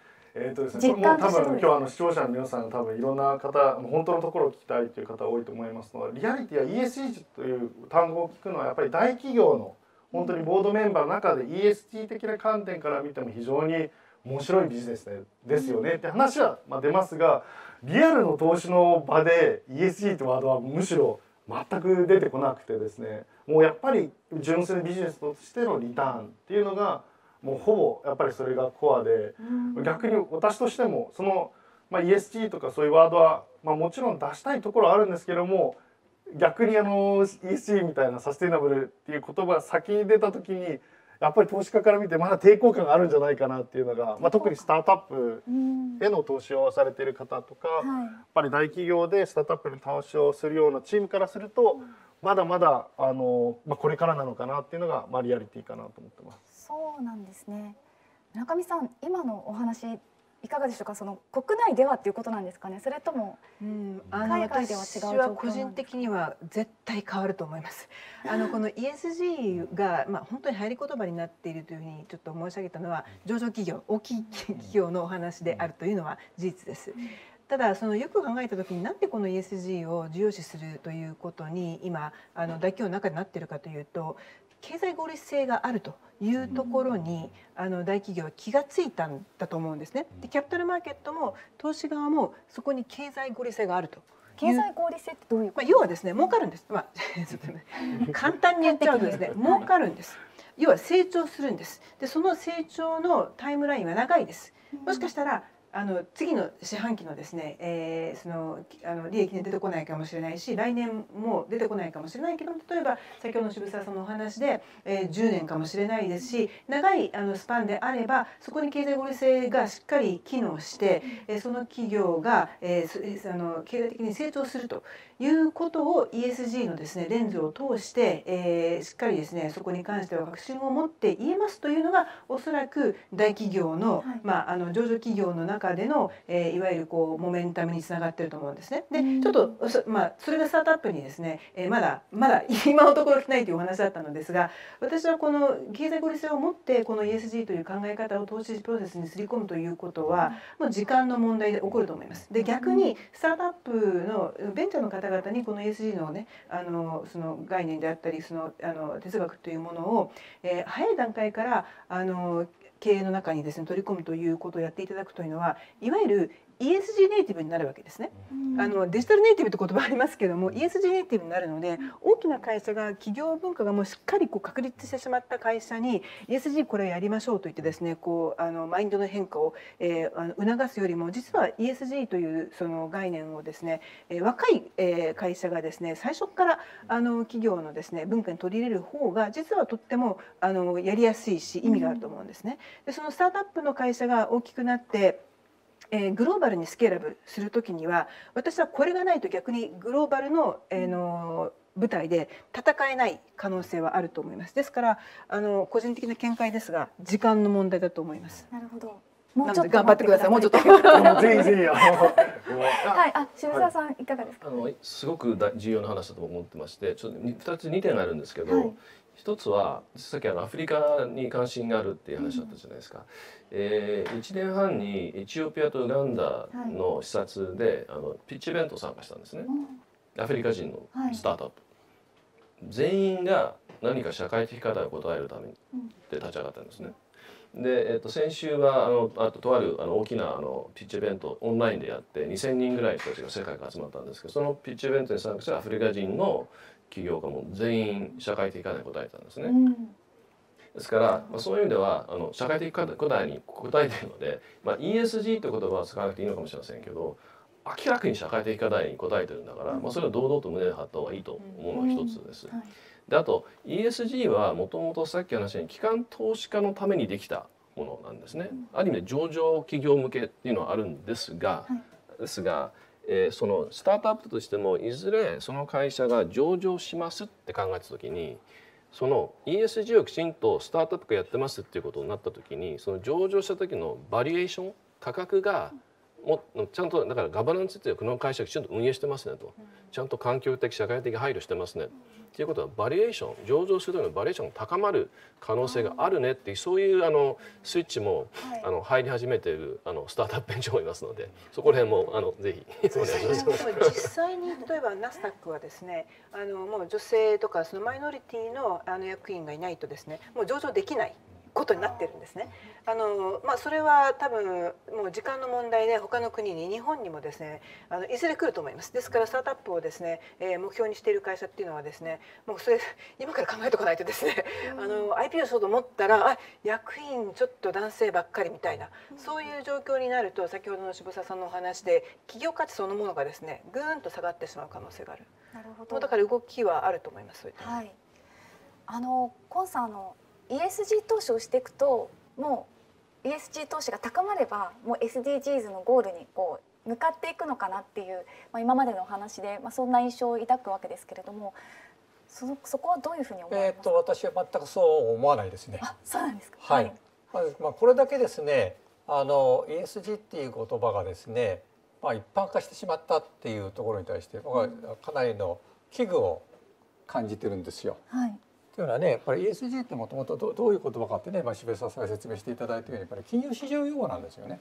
実感としてどうですか。もう多分今日視聴者の皆さん多分いろんな方、本当のところを聞きたいという方多いと思いますので、リアリティや ESG という単語を聞くのはやっぱり大企業の本当にボードメンバーの中で ESG 的な観点から見ても非常に面白いビジネスですよねって話は出ますが、リアルの投資の場で ESG というワードはむしろ全く出てこなくてですね、もうやっぱり純粋なビジネスとしてのリターンっていうのがもうほぼやっぱりそれがコアで、逆に私としてもその、ESG とかそういうワードは、もちろん出したいところはあるんですけども、逆にESG みたいなサステイナブルっていう言葉が先に出た時にやっぱり投資家から見てまだ抵抗感があるんじゃないかなっていうのが、特にスタートアップへの投資をされている方とか、やっぱり大企業でスタートアップに投資をするようなチームからすると、まだまだこれからなのかなっていうのがリアリティかなと思ってます。そうなんですね。村上さん、今のお話いかがでしょうか。その国内ではっていうことなんですかね。それとも海外では違う状況なんですか。私は個人的には絶対変わると思います。この ESG が本当に入り言葉になっているというふうにちょっと申し上げたのは、上場企業、大きい企業のお話であるというのは事実です。ただよく考えた時に、なんでこの ESG を重要視するということに今大企業の中でなっているかというと、経済合理性があるというところに大企業は気がついたんだと思うんですね。でキャピタルマーケットも投資側もそこに経済合理性があると経済合理性ってどういうこと？要はですね、儲かるんです。ちょっとね簡単に言っちゃうとですね、儲かるんです。要は成長するんです。で、その成長のタイムラインは長いです。もしかしたら次の四半期のですね、その利益に出てこないかもしれないし、来年も出てこないかもしれないけど、例えば先ほどの渋沢さんのお話で、10年かもしれないですし、長いスパンであればそこに経済合理性がしっかり機能して、その企業が、経済的に成長するということを ESG のですねレンズを通して、しっかりですねそこに関しては確信を持って言えますというのが、おそらく大企業の、上場企業の中での、いわゆるこうモメンタムにつながっていると思うんですね。で、ちょっとそれがスタートアップにですね、まだ今のところ来ないというお話だったのですが、私はこの経済合理性を持ってこの ESG という考え方を投資プロセスにすり込むということは、もう時間の問題で起こると思います。で、逆にスタートアップのベンチャーの方々にこの ESG のねその概念であったり、その哲学というものを、早い段階から経営の中にですね取り込むということをやっていただくというのは、いわゆる ESG ネイティブになるわけですね。デジタルネイティブって言葉ありますけども、 ESG ネイティブになるので、大きな会社が企業文化がもうしっかりこう確立してしまった会社に ESG これやりましょうと言ってですね、こうマインドの変化を、促すよりも、実は ESG というその概念をですね、若い、会社がですね最初から企業のですね文化に取り入れる方が、実はとってもやりやすいし意味があると思うんですね。で、そのスタートアップの会社が大きくなってグローバルにスケーラブルするときには、私はこれがないと逆にグローバルの、舞台で戦えない可能性はあると思います。ですから個人的な見解ですが、時間の問題だと思います。なるほど。もうちょっと頑張ってください。もうちょっと。ぜひぜひはい、渋沢さんいかがですか？すごく重要な話だと思ってまして、ちょっと2点あるんですけど、はい一つはさっきアフリカに関心があるっていう話だったじゃないですか。1年半にエチオピアとウガンダの視察で、ピッチイベント参加したんですね。アフリカ人のスタートアップ、全員が何か社会的課題を答えるためにで立ち上がったんですね。で、先週はとある大きなピッチイベントオンラインでやって2000人ぐらいの人たちが世界から集まったんですけど、そのピッチイベントに参加したアフリカ人の企業家も全員社会的課題に答えたんですね。ですから、そういう意味では社会的課題に答えているので、ESG という言葉は使わなくていいのかもしれませんけど、明らかに社会的課題に答えてるんだから、それは堂々と胸を張った方がいいと思うのが一つです。で、あと ESG はもともとさっき話したように機関投資家のためにできたものなんですね。ある意味で上場企業向けっていうのはあるんですが、そのスタートアップとしてもいずれその会社が上場しますって考えた時に、その ESG をきちんとスタートアップがやってますっていうことになった時に、その上場した時のバリエーション価格がちゃんとだからガバナンスっていうこの会社がきちんと運営してますねと、ちゃんと環境的社会的配慮してますねっていうことは、バリエーション上場する時のバリエーションが高まる可能性があるねっていう、そういうスイッチも入り始めているスタートアップベンチャーもいますので、そこら辺もぜひお願いします。実際に例えばナスダックはですね、もう女性とかそのマイノリティの役員がいないとですね、もう上場できないことになってるんですね。それは多分もう時間の問題で、他の国に日本にもですねいずれ来ると思います。ですからスタートアップをですね、目標にしている会社っていうのはですね、もうそれ今から考えておかないとですね、IPO しようと思ったら役員ちょっと男性ばっかりみたいな、そういう状況になると、先ほどの渋沢さんのお話で企業価値そのものがですねぐーんと下がってしまう可能性がある。なるほど。だから動きはあると思います。そういった。はい。コンさんESG 投資をしていくと、もう ESG 投資が高まればもう SDGs のゴールにこう向かっていくのかなっていう、今までのお話で、そんな印象を抱くわけですけれども、そこはどういうふうに思われますか？私は全くそう思わないですね。そうなんですか。はい。これだけですね、ESG っていう言葉がですね、一般化してしまったっていうところに対して僕はかなりの危惧を感じてるんですよ。はい。というのはね、やっぱり ESG ってもともとどういう言葉かってね、渋沢さんが説明していただいたように、やっぱり金融市場用語なんですよね。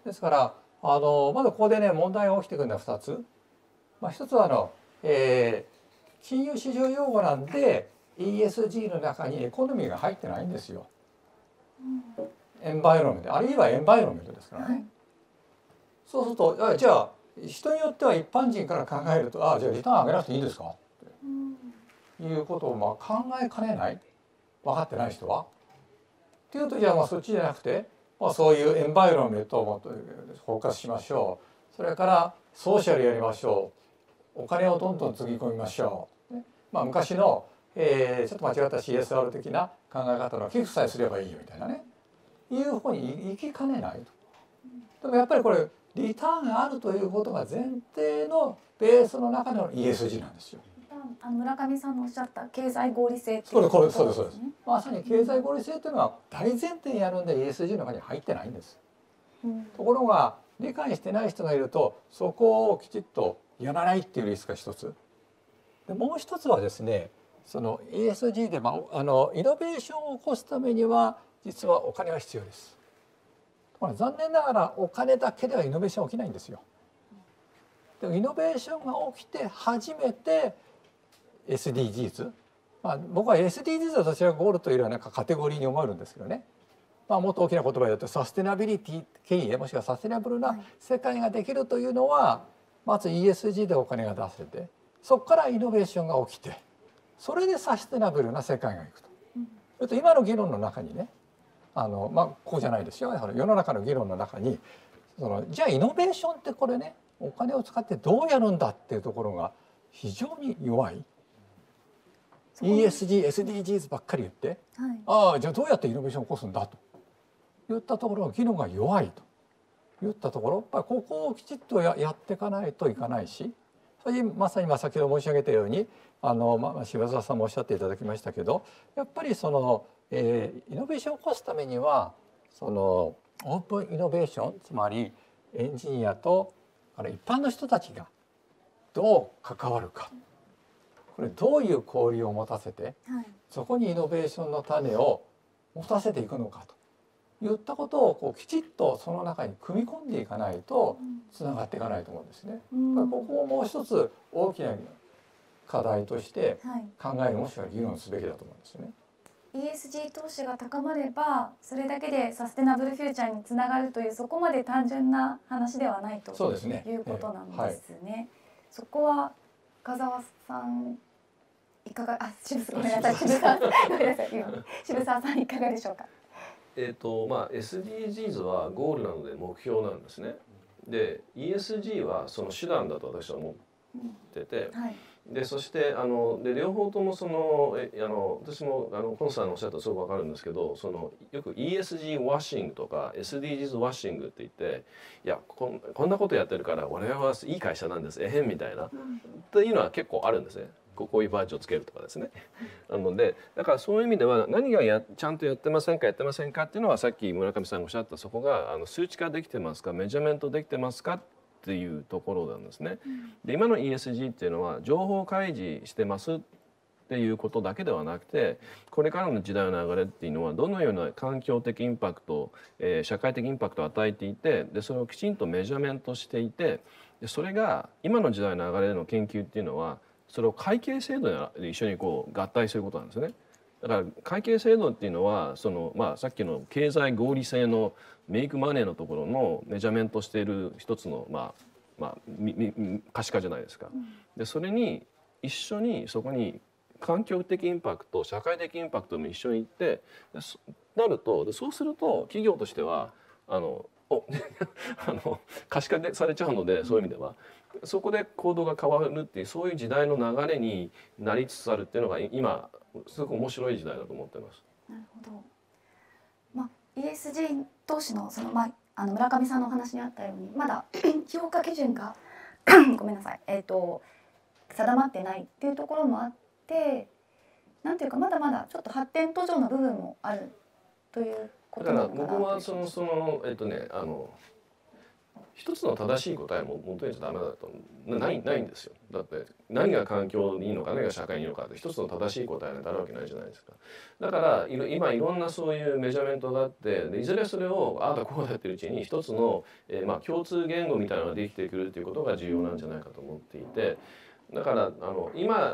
ですからまずここでね問題が起きてくるのは2つ。一つは金融市場用語なんで ESG の中にエコノミーが入ってないんですよ。エンバイロメント、あるいはエンバイロメントですからね。そうするとじゃあ人によっては一般人から考えると、ああじゃあリターン上げなくていいですかっていうことをまあ考えかねない、分かってない人は。っていうと、じゃあまあそっちじゃなくて、まあ、そういうエンバイロンメントをもっとフォーカスしましょう。それからソーシャルやりましょう。お金をどんどんつぎ込みましょう。まあ、昔の、ちょっと間違った CSR 的な考え方の寄付さえすればいいよみたいなね、いう方に行きかねないと。でもやっぱりこれリターンがあるということが前提のベースの中での ESG なんですよ。村上さんのおっしゃった経済合理性ってそういうことですね。です。まさに経済合理性というのは大前提にあるんで ESG の中に入ってないんです。ところが理解してない人がいると、そこをきちっとやらないっていうリスクが一つで、もう一つはですね、その ESG で、イノベーションを起こすためには実はお金が必要です。残念ながらお金だけではイノベーション起きないんですよ。でもイノベーションが起きて初めて SDGs、僕は SDGs はどちらかゴールというよりはなんかカテゴリーに思えるんですけどね、もっと大きな言葉で言うとサステナビリティ経営、もしくはサステナブルな世界ができるというのは、まず ESG でお金が出せて、そこからイノベーションが起きて、それでサステナブルな世界がいくと。今の議論の中にね、こうじゃないですよ、世の中の議論の中にじゃあイノベーションってこれね、お金を使ってどうやるんだっていうところが非常に弱い。ESG、SDGs ばっかり言って、じゃあどうやってイノベーションを起こすんだと言ったところ、議論が弱いと言ったところ、やっぱりここをきちっとやっていかないといかないし、それにまさに先ほど申し上げたように柴澤さんもおっしゃっていただきましたけど、やっぱりイノベーションを起こすためにはオープンイノベーション、つまりエンジニアと一般の人たちがどう関わるか、これどういう交流を持たせて、そこにイノベーションの種を持たせていくのかといったことをきちっとその中に組み込んでいかないとつながっていかないと思うんですね。ここをもう一つ大きな課題として考える、もしくは議論すべきだと思うんですね。ESG 投資が高まればそれだけでサステナブルフューチャーにつながるという、そこまで単純な話ではないということなんですね。そこは深澤さんいかが、渋沢さんいかがでしょうか。SDGs はゴールなので目標なんですね。で ESG はその手段だと私は思ってて、でそしてで両方とも私もコンさんのおっしゃったらすごくわかるんですけど、よく ESG ワッシングとか SDGs ワッシングって言って、いやこんなことやってるから我々はいい会社なんですみたいな、っていうのは結構あるんですね。こういうバージをつけるとかですね。なのでだからそういう意味では何がちゃんとやってませんかっていうのは、さっき村上さんがおっしゃった、そこが数値化できてますか、メジャーメントできてますかっていうところなんですね。で今の ESG っていうのは情報開示してますっていうことだけではなくて、これからの時代の流れっていうのはどのような環境的インパクト、社会的インパクトを与えていて、でそれをきちんとメジャーメントしていて、でそれが今の時代の流れの研究っていうのはそれを会計制度で一緒に合体することなんですね。だから会計制度っていうのはさっきの経済合理性のメイクマネーのところのメジャーメントしている一つの可視化じゃないですか。でそれに一緒にそこに環境的インパクト、社会的インパクトも一緒にいってなると、そうすると企業としては可視化されちゃうので、そういう意味ではそこで行動が変わるっていう、そういう時代の流れになりつつあるっていうのが今すごく面白い時代だと思ってます。なるほど。ESG 投資の村上さんのお話にあったように、まだ評価基準がごめんなさい、定まってないっていうところもあって、なんていうかまだまだちょっと発展途上の部分もあるということなのかなと。僕は一つの正しい答えも求めちゃダメだとないんですよ。だって何が環境にいいのか、何が社会にいいのかって一つの正しい答えなんてあるわけないじゃないですか。だから今いろんなそういうメジャーメントがあって、いずれそれをああだこうだやってるうちに一つの、共通言語みたいなのができてくるっていうことが重要なんじゃないかと思っていて、だから今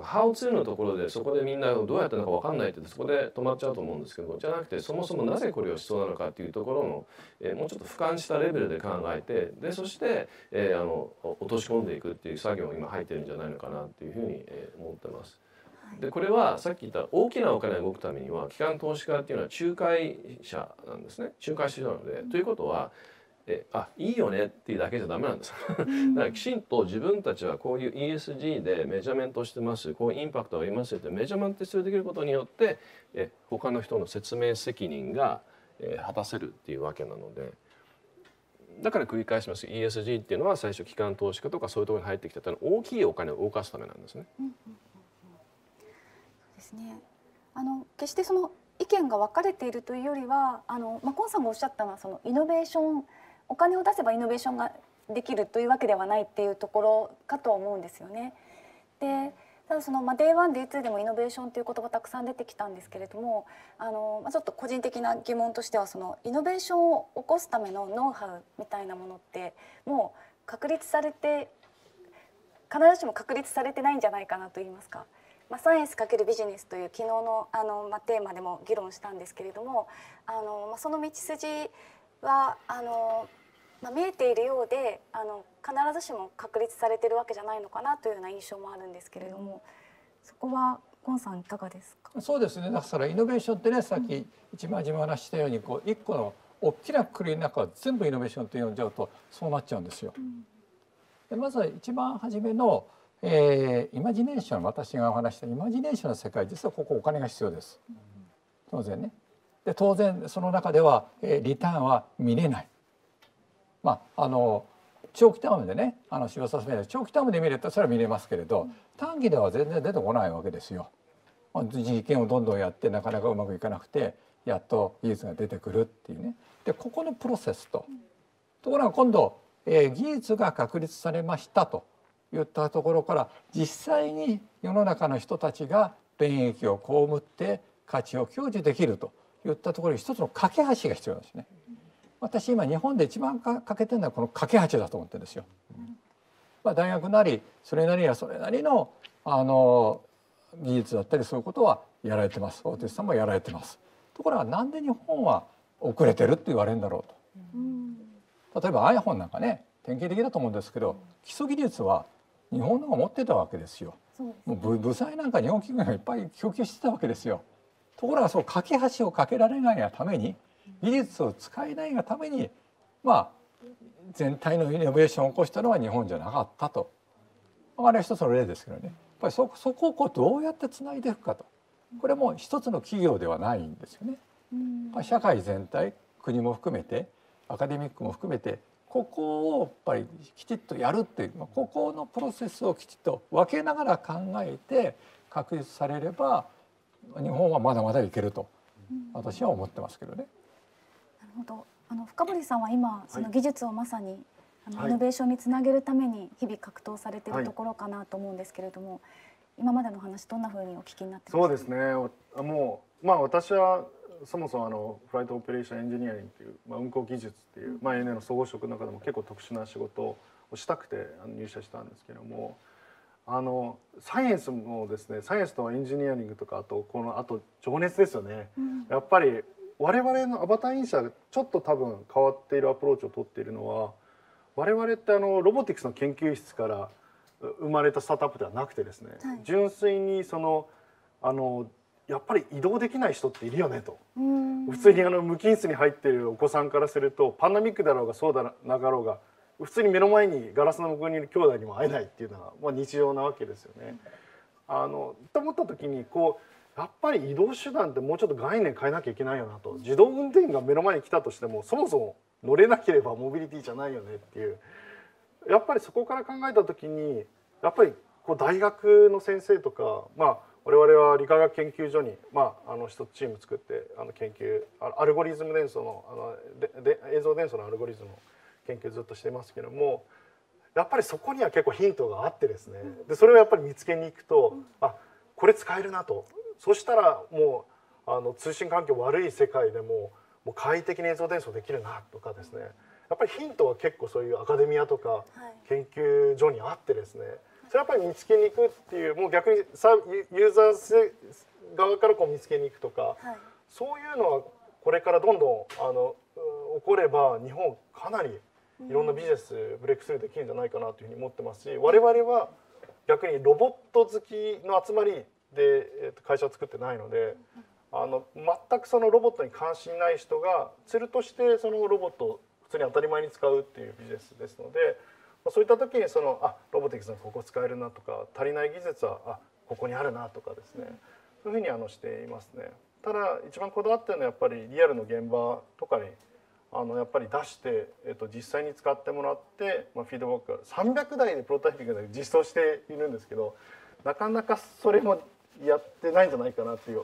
How to のところでそこでみんなどうやってるのか分かんないってそこで止まっちゃうと思うんですけど、じゃなくてそもそもなぜこれを必要なのかっていうところの、もうちょっと俯瞰したレベルで考えて、でそして、落とし込んでいくっていう作業に今入ってるんじゃないのかなっていうふうに、思ってます。でこれはさっき言った大きなお金が動くためには機関投資家っていうのは仲介者なんですね。仲介者なので、ということはいいよねっていうだけじゃダメなんですだからきちんと自分たちはこういう ESG でメジャーメントしてます、こういうインパクトがありますってメジャーメントするできることによって他の人の説明責任が果たせるっていうわけなので、だから繰り返します。 ESG っていうのは最初機関投資家とかそういうところに入ってきた大きいお金を動かすためなんですね。ですね。決してその意見が分かれているというよりはコンさんがおっしゃったのはそのイノベーション、お金を出せばイノベーションができるというわけではないっていうところかと思うんですよね。でただそのDay1 Day2でもイノベーションという言葉たくさん出てきたんですけれども、ちょっと個人的な疑問としてはそのイノベーションを起こすためのノウハウみたいなものってもう確立されて、必ずしも確立されてないんじゃないかなと言いますか。サイエンス×ビジネスという昨日のテーマでも議論したんですけれども、その道筋は見えているようで必ずしも確立されているわけじゃないのかなというような印象もあるんですけれども、そこはコンさんいかがですか？そうですね。だからイノベーションってね、さっき一番初め話したように一個の大きなくくりの中を全部イノベーションと呼んじゃうとそうなっちゃうんですよ。でまずは一番初めのイマジネーション、私がお話したイマジネーションの世界、実はここお金が必要です。当然ね。で当然その中ではリターンは見れない。長期タームでね、柴田さん長期タームで見れたらそれは見れますけれど、短期では全然出てこないわけですよ。実験をどんどんやってなかなかうまくいかなくて、やっと技術が出てくるっていうね。でここのプロセスところが今度、技術が確立されましたといったところから実際に世の中の人たちが便益を被って価値を享受できるといったところに一つの架け橋が必要なんですね。私今日本で一番欠けてるのはこの架け橋だと思ってるんですよ。大学なりそれなりの技術だったりそういうことはやられてます。大手さんもやられてます。ところがなんで日本は遅れてるって言われるんだろうと。例えば iPhone なんかね典型的だと思うんですけど、基礎技術は日本のが持ってたわけですよ。もう部材なんか日本企業がいっぱい供給してたわけですよ。ところがそう架け橋を架けられないがために、技術を使えないがために全体のイノベーションを起こしたのは日本じゃなかったと。あれは一つの例ですけどね、やっぱりそこをどうやってつないでいくかと。これも一つの企業ではないんですよね。社会全体、国も含めてアカデミックも含めてここをやっぱりきちっとやるっていう、ここのプロセスをきちっと分けながら考えて確立されれば日本はまだまだいけると私は思ってますけどね。なるほど。深堀さんは今その技術をまさにイノベーションにつなげるために日々格闘されているところかなと思うんですけれども、今までの話どんなふうにお聞きになってますか？そうですね。もう私はそもそもフライトオペレーションエンジニアリングという、運航技術っていう、ANA の総合職の中でも結構特殊な仕事をしたくて入社したんですけども、サイエンスもですね、サイエンスとエンジニアリングとかあと情熱ですよね。やっぱり我々のアバターイン社がちょっと多分変わっているアプローチを取っているのは、我々ってロボティクスの研究室から生まれたスタートアップではなくてですね、純粋にやっぱり移動できない人っているよねと。普通に無菌室に入っているお子さんからするとパンデミックだろうがそうだなかろうが普通に目の前にガラスの向こうにいる兄弟にも会えないっていうのが日常なわけですよね。と思った時にやっぱり移動手段ってもうちょっと概念変えなきゃいけないよなと。自動運転が目の前に来たとしてもそもそも乗れなければモビリティじゃないよねっていう、やっぱりそこから考えた時にやっぱり大学の先生とか我々は理化学研究所に一つチーム作って研究アルゴリズム伝送の映像伝送のアルゴリズムの研究ずっとしてますけども、やっぱりそこには結構ヒントがあってですね、でそれをやっぱり見つけに行くとこれ使えるなと。そしたらもう通信環境悪い世界でも快適に映像伝送できるなとかですね、やっぱりヒントは結構そういうアカデミアとか研究所にあってですね、それやっぱり見つけに行くっていう、もう逆にユーザー側からこう見つけに行くとか、はい、そういうのはこれからどんどん起これば日本かなりいろんなビジネスブレイクスルーできるんじゃないかなというふうに思ってますし、我々は逆にロボット好きの集まりで会社を作ってないので、全くそのロボットに関心ない人がツールとしてそのロボットを普通に当たり前に使うっていうビジネスですので、そういった時にロボティクスのここ使えるなとか、足りない技術はここにあるなとかですね、そういうふうにしていますね。ただ一番こだわってるのはやっぱりリアルの現場とかにやっぱり出して、実際に使ってもらって、フィードバック300台でプロトタイピングで実装しているんですけど、なかなかそれもやってないんじゃないかなっていう、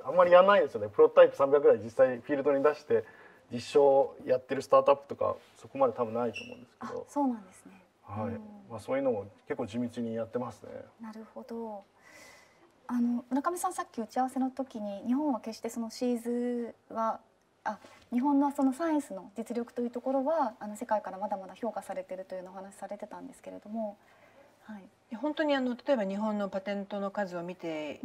あんまりやらないですよね。プロトタイプ300台実際フィールドに出して実証やってるスタートアップとかそこまで多分ないと思うんですけど。そうなんですね。はい、そういうのも結構地道にやってますね。なるほど。村上さん、さっき打ち合わせの時に日本は決してそのシーズは日本のそのサイエンスの実力というところは世界からまだまだ評価されているというのをお話しされてたんですけれども、はい、本当に例えば日本のパテントの数を見て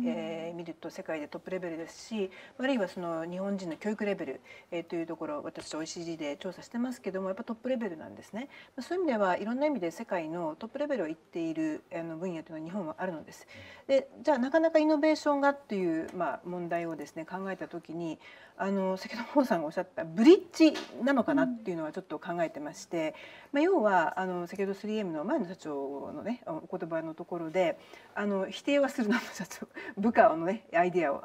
みると世界でトップレベルですし、あるいはその日本人の教育レベルというところを私たち OECD で調査してますけども、やっぱトップレベルなんですね。そういう意味ではいろんな意味で世界のトップレベルをいっている分野というのは日本はあるのです。でじゃあなかなかイノベーションがっていう問題をですね考えた時に先ほどポーさんがおっしゃったブリッジなのかなっていうのはちょっと考えてまして、要は先ほど 3M の前の社長のねお言葉のところで否定はするなの社長部下のねアイデアを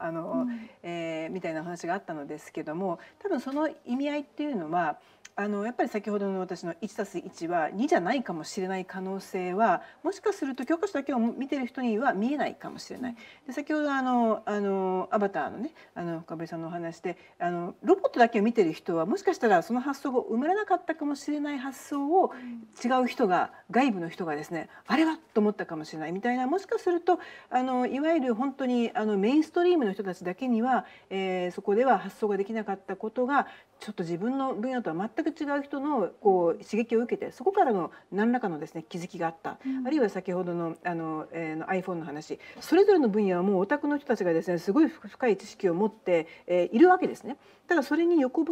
みたいな話があったのですけども、多分その意味合いっていうのはやっぱり先ほどの私の 1+1 は2じゃないかもしれない可能性はもしかすると教科書だけを見てる人には見えないかもしれない。で先ほどアバターのね深堀さんのお話でロボットだけを見てる人はもしかしたらその発想が生まれなかったかもしれない発想を違う人が外部の人がですねあれはと思ったかもしれないみたいな、もしかするといわゆる本当にメインストリームの人たちだけには、そこでは発想ができなかったことがちょっと自分の分野とは全く違う人の刺激を受けてそこからの何らかのですね気づきがあった、あるいは先ほどのiPhone の話、それぞれの分野はもうオタクの人たちがですねすごい深い知識を持って、いるわけですね。ただそれに横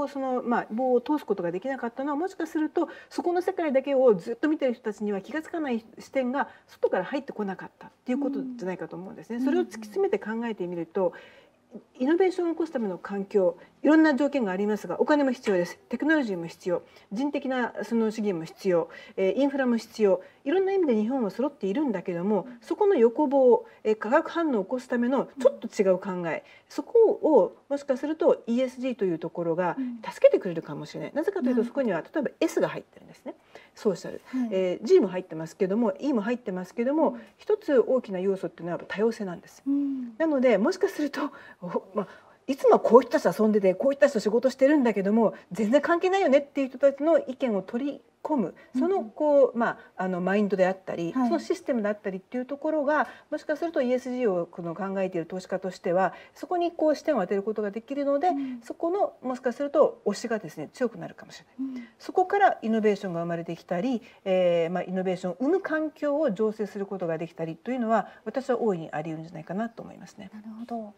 その棒を通すことができなかったのはもしかするとそこの世界だけをずっと見てる人たちには気が付かない視点が外から入ってこなかったっていうことじゃないかと思うんですね。それを突き詰めて考えてみるとイノベーションを起こすための環境、いろんな条件がありますがお金も必要です、テクノロジーも必要、人的なその資源も必要、インフラも必要、いろんな意味で日本は揃っているんだけども、そこの横棒、化学反応を起こすためのちょっと違う考え、そこをもしかすると ESG というところが助けてくれるかもしれない。なぜかというとそこには例えば S が入ってるんですね。ソーシャル、G も入ってますけども E も入ってますけども、一つ大きな要素っていうのは多様性なんです。なのでもしかするといつもこういう人たちと遊んでてこういう人たちと仕事してるんだけども全然関係ないよねっていう人たちの意見を取り込む、そのマインドであったり、そのシステムだったりっていうところがもしかすると ESG を考えている投資家としてはそこに視点を当てることができるので、そこのもしかすると推しがですね強くなるかもしれない。そこからイノベーションが生まれてきたり、イノベーションを生む環境を醸成することができたりというのは私は大いにあり得るんじゃないかなと思いますね。なるほど。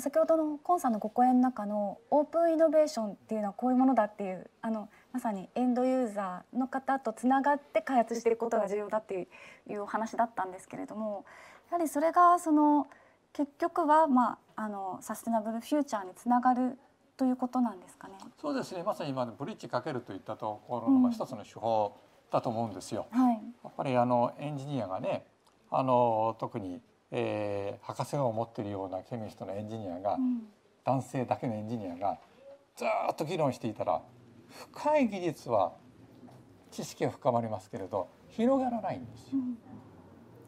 先ほどのコンさんのご講演の中のオープンイノベーションっていうのはこういうものだっていうまさにエンドユーザーの方とつながって開発していくことが重要だっていうお話だったんですけれども、やはりそれが結局はサステナブルフューチャーにつながるということなんですかね。そうですね、まさに今のブリッジかけるといったところの一つの手法だと思うんですよ。はい、やっぱりエンジニアがね特に博士号を持っているようなケミストのエンジニアが、男性だけのエンジニアがずっと議論していたら深い技術は知識が深まりますけれど広がらないんですよ。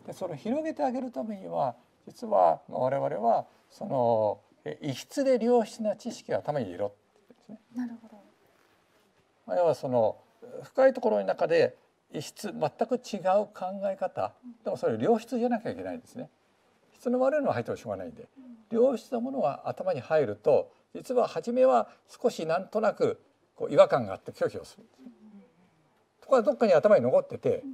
でそれを広げてあげるためには実は我々はその異質で良質な知識を頭に入れろって言うんですね。なるほど。要はその深いところの中で異質全く違う考え方でもそれ良質じゃなきゃいけないんですね。質の悪いのは入ってもしょうがないんで、良質なものが頭に入ると実は初めは少しなんとなく違和感があって拒否をするんですね。ところがどっかに頭に残ってて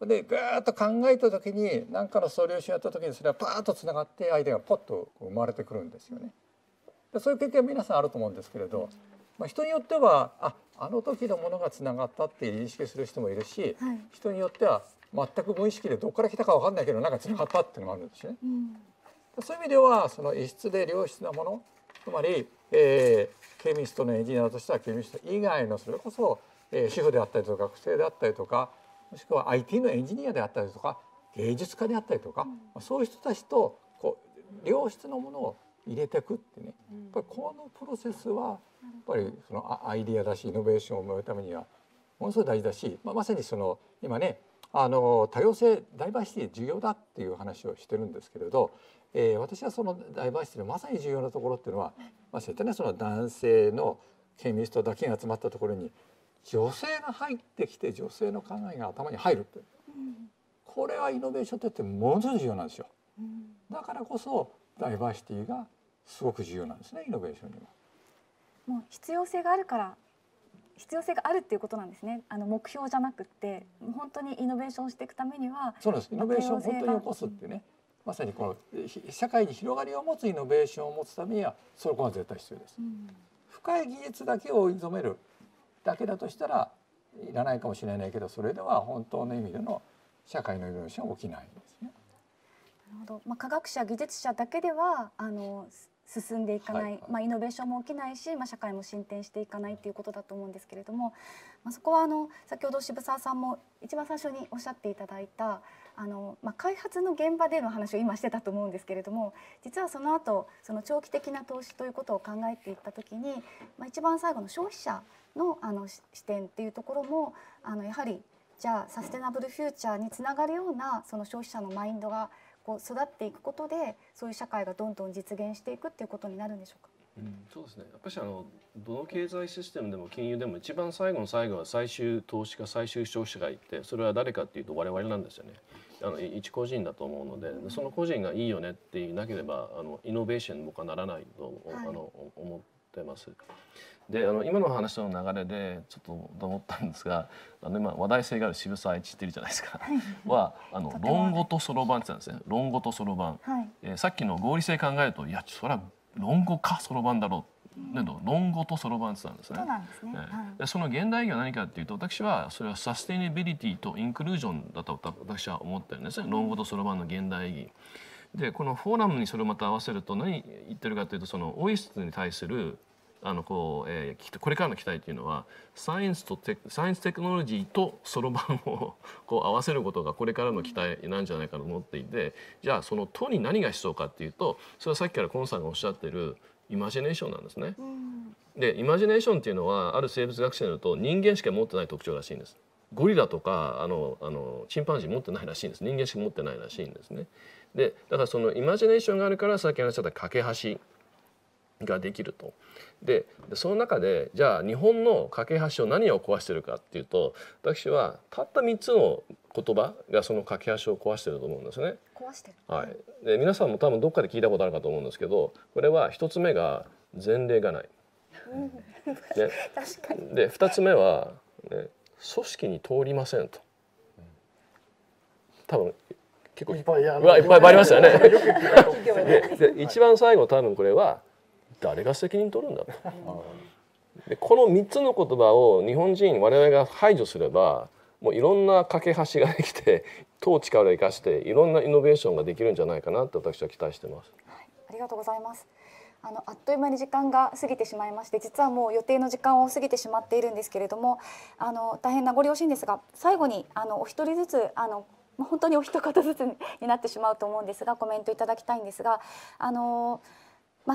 でぐーっと考えた時に何かのソリューションやった時にそれはパーッとつながってアイデアがポッと生まれてくるんですよね。でそういう経験は皆さんあると思うんですけれど、人によってはあの時のものがつながったって認識する人もいるし、はい、人によっては全く無意識でどこから来たか分かんないけどなんかつながったっていうのもあるんですよね。そういう意味ではその異質で良質なもの、つまり、ケミストのエンジニアとしてはケミスト以外のそれこそ、主婦であったりとか学生であったりとか、もしくは IT のエンジニアであったりとか芸術家であったりとか、そういう人たちと良質のものを入れていくってね、やっぱりこのプロセスはやっぱりそのアイディアだしイノベーションを生むためにはものすごい大事だし、まさにその今ね多様性ダイバーシティ重要だっていう話をしてるんですけれど、私はそのダイバーシティのまさに重要なところっていうのは、そういったねその男性のケミストだけが集まったところに女性が入ってきて女性の考えが頭に入るって、これはイノベーションとってものすごい重要なんですよ。だからこそダイバーシティがすごく重要なんですね、イノベーションには。もう必要性があるから必要性があるっていうことなんですね。目標じゃなくって本当にイノベーションしていくためにはそうなんです。イノベーションを本当に起こすっていうね、まさにこの社会に広がりを持つイノベーションを持つためにはそこが絶対必要です。深い技術だけを追い求めるだけだとしたらいらないかもしれないけど、それでは本当の意味での社会のイノベーションは起きないんですね。なるほど。科学者技術者だけでは進んでいかない、イノベーションも起きないし、社会も進展していかないということだと思うんですけれども、そこは先ほど渋沢さんも一番最初におっしゃっていただいた開発の現場での話を今してたと思うんですけれども、実はその後その長期的な投資ということを考えていった時に、一番最後の消費者の視点っていうところもやはりじゃあサステナブルフューチャーにつながるようなその消費者のマインドが育っていくことで、そういう社会がどんどん実現していくっていうことになるんでしょうか。そうですね。やっぱりどの経済システムでも金融でも一番最後の最後は最終投資家最終消費者がいて、それは誰かっていうと我々なんですよね。一個人だと思うので、その個人がいいよねっていなければイノベーションに僕はならないと思ってます。で今の話の流れでちょっと思ったんですが、今話題性がある渋沢栄一っているじゃないですかは論語とそろばんって言ったんですね。論語とそろばん、さっきの合理性考えるといやそれは論語かそろばんだろうけど論語とそろばんって言ったんですね。そうなんですね。でその現代意義は何かっていうと、私はそれはサステナビリティとインクルージョンだと私は思ってるんですね。論語とそろばんの現代意義で、このフォーラムにそれをまた合わせると何言ってるかというと、そのオイスに対するこれからの期待というのはサイエンステクノロジーとそろばんを合わせることがこれからの期待なんじゃないかと思っていて、じゃあそのとに何が必要かっていうと、それはさっきからコンさんがおっしゃっているイマジネーションなんですね。でイマジネーションっていうのはある生物学者によると人間しか持ってない特徴らしいんです。ゴリラとかチンパンジー持ってないらしいんです。人間しか持ってないらしいんですね。でだからそのイマジネーションがあるからさっき話した架け橋ができると。でその中でじゃあ日本の架け橋を何を壊してるかっていうと、私はたった3つの言葉がその架け橋を壊してると思うんですね。壊してる。はい。で皆さんも多分どっかで聞いたことあるかと思うんですけど、これは1つ目が前例がない。で確かに。で2つ目は、組織に通りませんと。多分結構いっぱいありましたよね。で一番最後多分これは誰が責任取るんだと。でこの3つの言葉を日本人我々が排除すれば、もういろんな架け橋ができて統治から生かしていろんなイノベーションができるんじゃないかなと私は期待してます。ありがとうございます。あっという間に時間が過ぎてしまいまして、実はもう予定の時間を過ぎてしまっているんですけれども、大変なご了承ですが、最後にお一人ずつ本当にお一方ずつになってしまうと思うんですが、コメントいただきたいんですが、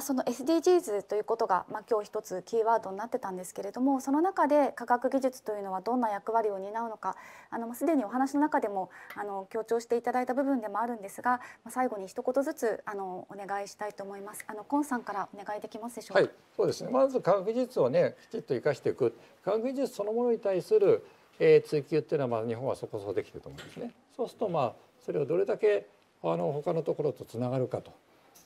その SDGs ということが、今日一つキーワードになってたんですけれども、その中で科学技術というのはどんな役割を担うのか、すでにお話の中でも強調していただいた部分でもあるんですが、最後に一言ずつお願いしたいと思います。コンさんからお願いできますでしょうか。はい、そうですね。まず科学技術をねきちっと生かしていく、科学技術そのものに対する追求っていうのは日本はそこそこできてると思うんですね。そうするとそれをどれだけ他のところとつながるかと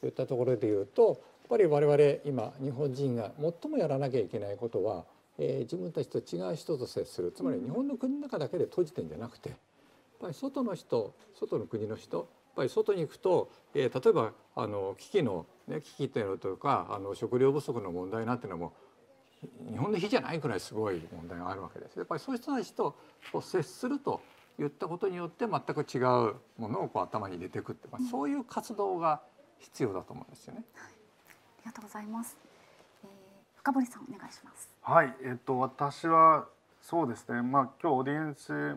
いったところでいうと、やっぱり我々今日本人が最もやらなきゃいけないことは、自分たちと違う人と接する、つまり日本の国の中だけで閉じてんじゃなくて、ぱり外の人、外の国の人、やっぱり外に行くと、例えば危機の、ね、危機っていうのとか食料不足の問題なんていうのも日本の比じゃないくらいすごい問題があるわけです。やっぱりそういう人たちと接すると言ったことによって全く違うものを頭に入れていくって、そういう活動が必要だと思うんですよね。はい、ありがとうございます。深堀さんお願いします。はい、私はそうですね。今日オーディエンス、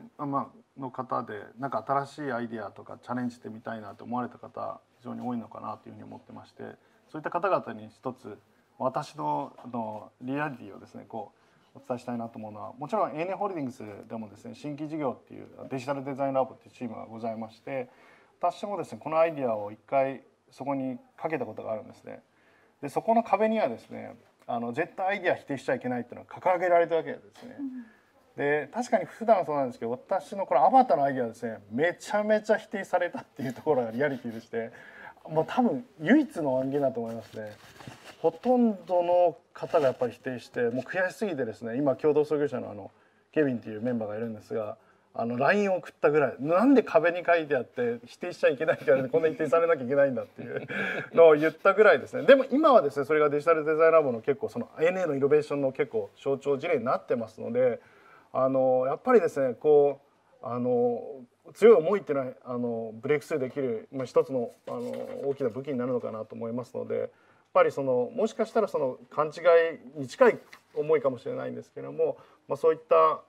の方でなんか新しいアイディアとかチャレンジしてみたいなと思われた方非常に多いのかなというふうに思ってまして、そういった方々に一つ私のリアリティをですねお伝えしたいなと思うのは、もちろん ANA ホールディングスでもですね新規事業っていうデジタルデザインラボっていうチームがございまして、私もですねこのアイディアを一回そこにかけたことがあるんですね。でそこの壁にはですね絶対アイディア否定しちゃいけないっていうのが掲げられたわけですね。で確かに普段はそうなんですけど、私のこのアバターのアイディアはですねめちゃめちゃ否定されたっていうところがリアリティでして、もう多分唯一の案件だと思いますね。ほとんどの方がやっぱり否定して、もう悔しすぎてですね、今共同創業者のケビンっていうメンバーがいるんですが、LINE を送ったぐらい、なんで壁に書いてあって否定しちゃいけないから、ね、こんな否定されなきゃいけないんだっていうのを言ったぐらいですね。でも今はですねそれがデジタルデザインラボの結構その ANA のイノベーションの結構象徴事例になってますので、やっぱりですね強い思いっていうのはブレイクスルーできる、一つの大きな武器になるのかなと思いますので、やっぱりもしかしたら勘違いに近い思いかもしれないんですけれども、そういった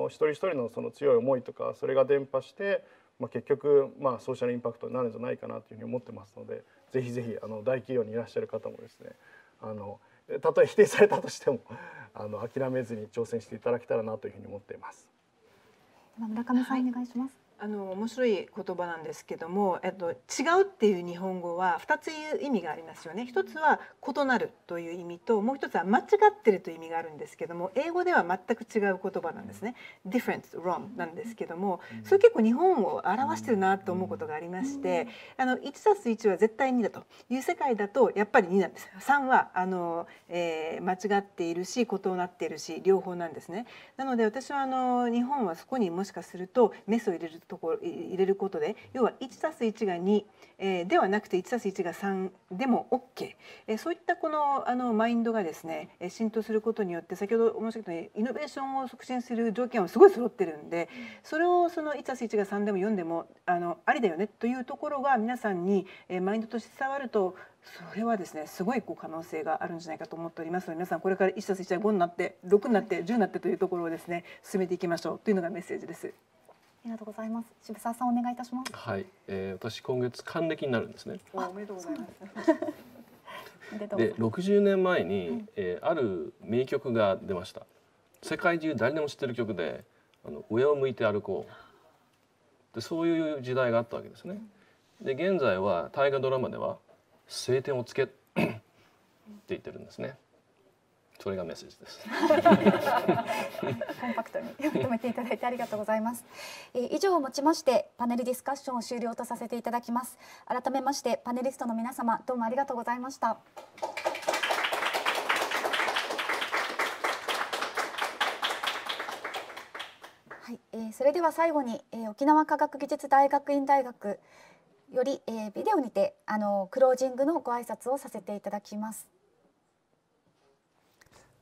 一人一人の強い思いとかそれが伝播して、結局ソーシャルインパクトになるんじゃないかなというふうに思ってますので、ぜひぜひ大企業にいらっしゃる方もですねたとえ否定されたとしても諦めずに挑戦していただけたらなというふうに思っています。村上さんお願いします。面白い言葉なんですけども、違うっていう日本語は2つ意味がありますよね。一つは異なるという意味と、もう一つは間違ってるという意味があるんですけども、英語では全く違う言葉なんですね。different wrong なんですけども、それ結構日本を表してるなと思うことがありまして、1+1 は絶対2だという世界だとやっぱり2なんです。3は間違っているし異なっているし両方なんですね。なので私は日本はそこにもしかするとメスを入れることで、要は 1+1 が2、ではなくて 1+1 が3でも OK、そういったこのマインドがですね浸透することによって、先ほど申し上げたようにイノベーションを促進する条件はすごい揃ってるんで、それを1+1 が3でも4でもありだよねというところが皆さんにマインドとして伝わると、それはですねすごい可能性があるんじゃないかと思っておりますので、皆さんこれから 1+1 が5になって6になって10になってというところをですね進めていきましょうというのがメッセージです。ありがとうございます。渋沢さんお願いいたします。はい、私今月還暦になるんですね。おめでとうございます。で60年前に、ある名曲が出ました。世界中誰でも知ってる曲で上を向いて歩こうで、そういう時代があったわけですね。で現在は大河ドラマでは晴天をつけって言ってるんですね。それがメッセージです。コンパクトにまとめていただいてありがとうございます。以上をもちましてパネルディスカッションを終了とさせていただきます。改めましてパネリストの皆様どうもありがとうございました。はい、それでは最後に、沖縄科学技術大学院大学より、ビデオにてクロージングのご挨拶をさせていただきます。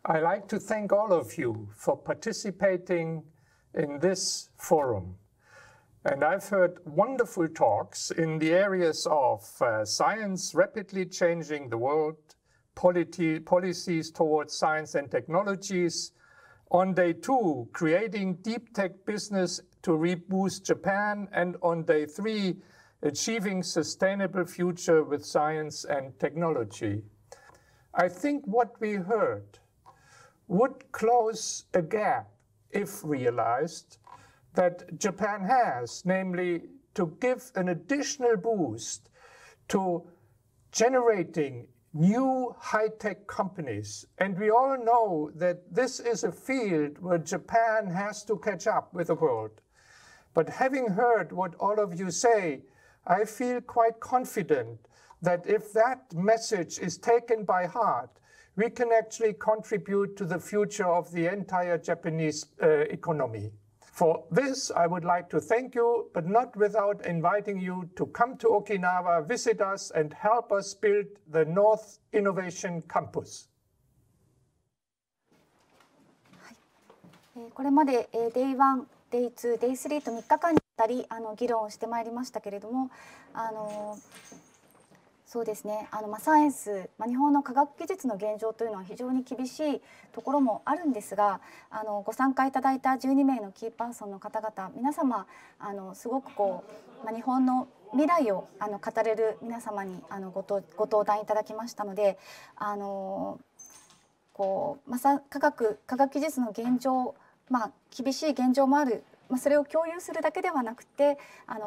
I'd like to thank all of you for participating in this forum. And I've heard wonderful talks in the areas of science rapidly changing the world, policies towards science and technologies. On day 2, creating deep tech business to reboost Japan. And on day 3, achieving sustainable future with science and technology. I think what we heard would close a gap if realized that Japan has, namely to give an additional boost to generating new high-tech companies. And we all know that this is a field where Japan has to catch up with the world. But having heard what all of you say, I feel quite confident that if that message is taken by heart, we can actually contribute to the future of the entire Japanese economy. For this, I would like to thank you, but not without inviting you to come to Okinawa, visit us, and help us build the North Innovation Campus. これまで Day1、Day2、Day3 と3日間にわたり議論をしてまいりましたけれども、そうですね、サイエンス、日本の科学技術の現状というのは非常に厳しいところもあるんですが、ご参加いただいた12名のキーパーソンの方々、皆様すごく日本の未来を語れる皆様にご登壇いただきましたので、科学技術の現状、厳しい現状もある、それを共有するだけではなくて、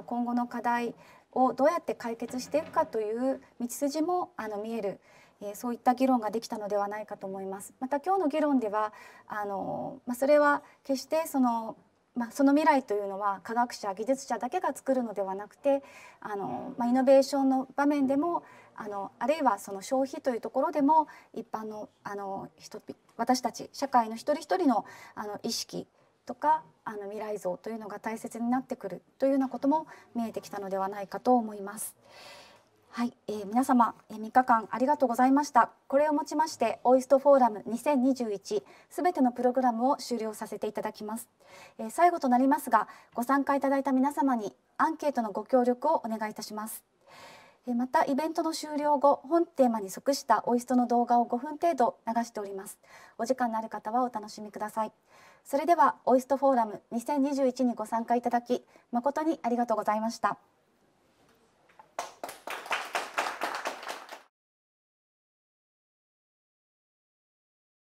今後の課題をどうやって解決していくかという道筋も見える、そういった議論ができたのではないかと思います。また今日の議論ではそれは決してその未来というのは科学者技術者だけが作るのではなくて、イノベーションの場面でもあるいはその消費というところでも一般の私たち社会の一人一人の意識とか未来像というのが大切になってくるというようなことも見えてきたのではないかと思います。はい、皆様3日間ありがとうございました。これをもちましてオイストフォーラム2021すべてのプログラムを終了させていただきます。最後となりますが、ご参加いただいた皆様にアンケートのご協力をお願いいたします。またイベントの終了後、本テーマに即したオイストの動画を5分程度流しております。お時間のある方はお楽しみください。それではオイストフォーラム2021にご参加いただき誠にありがとうございました。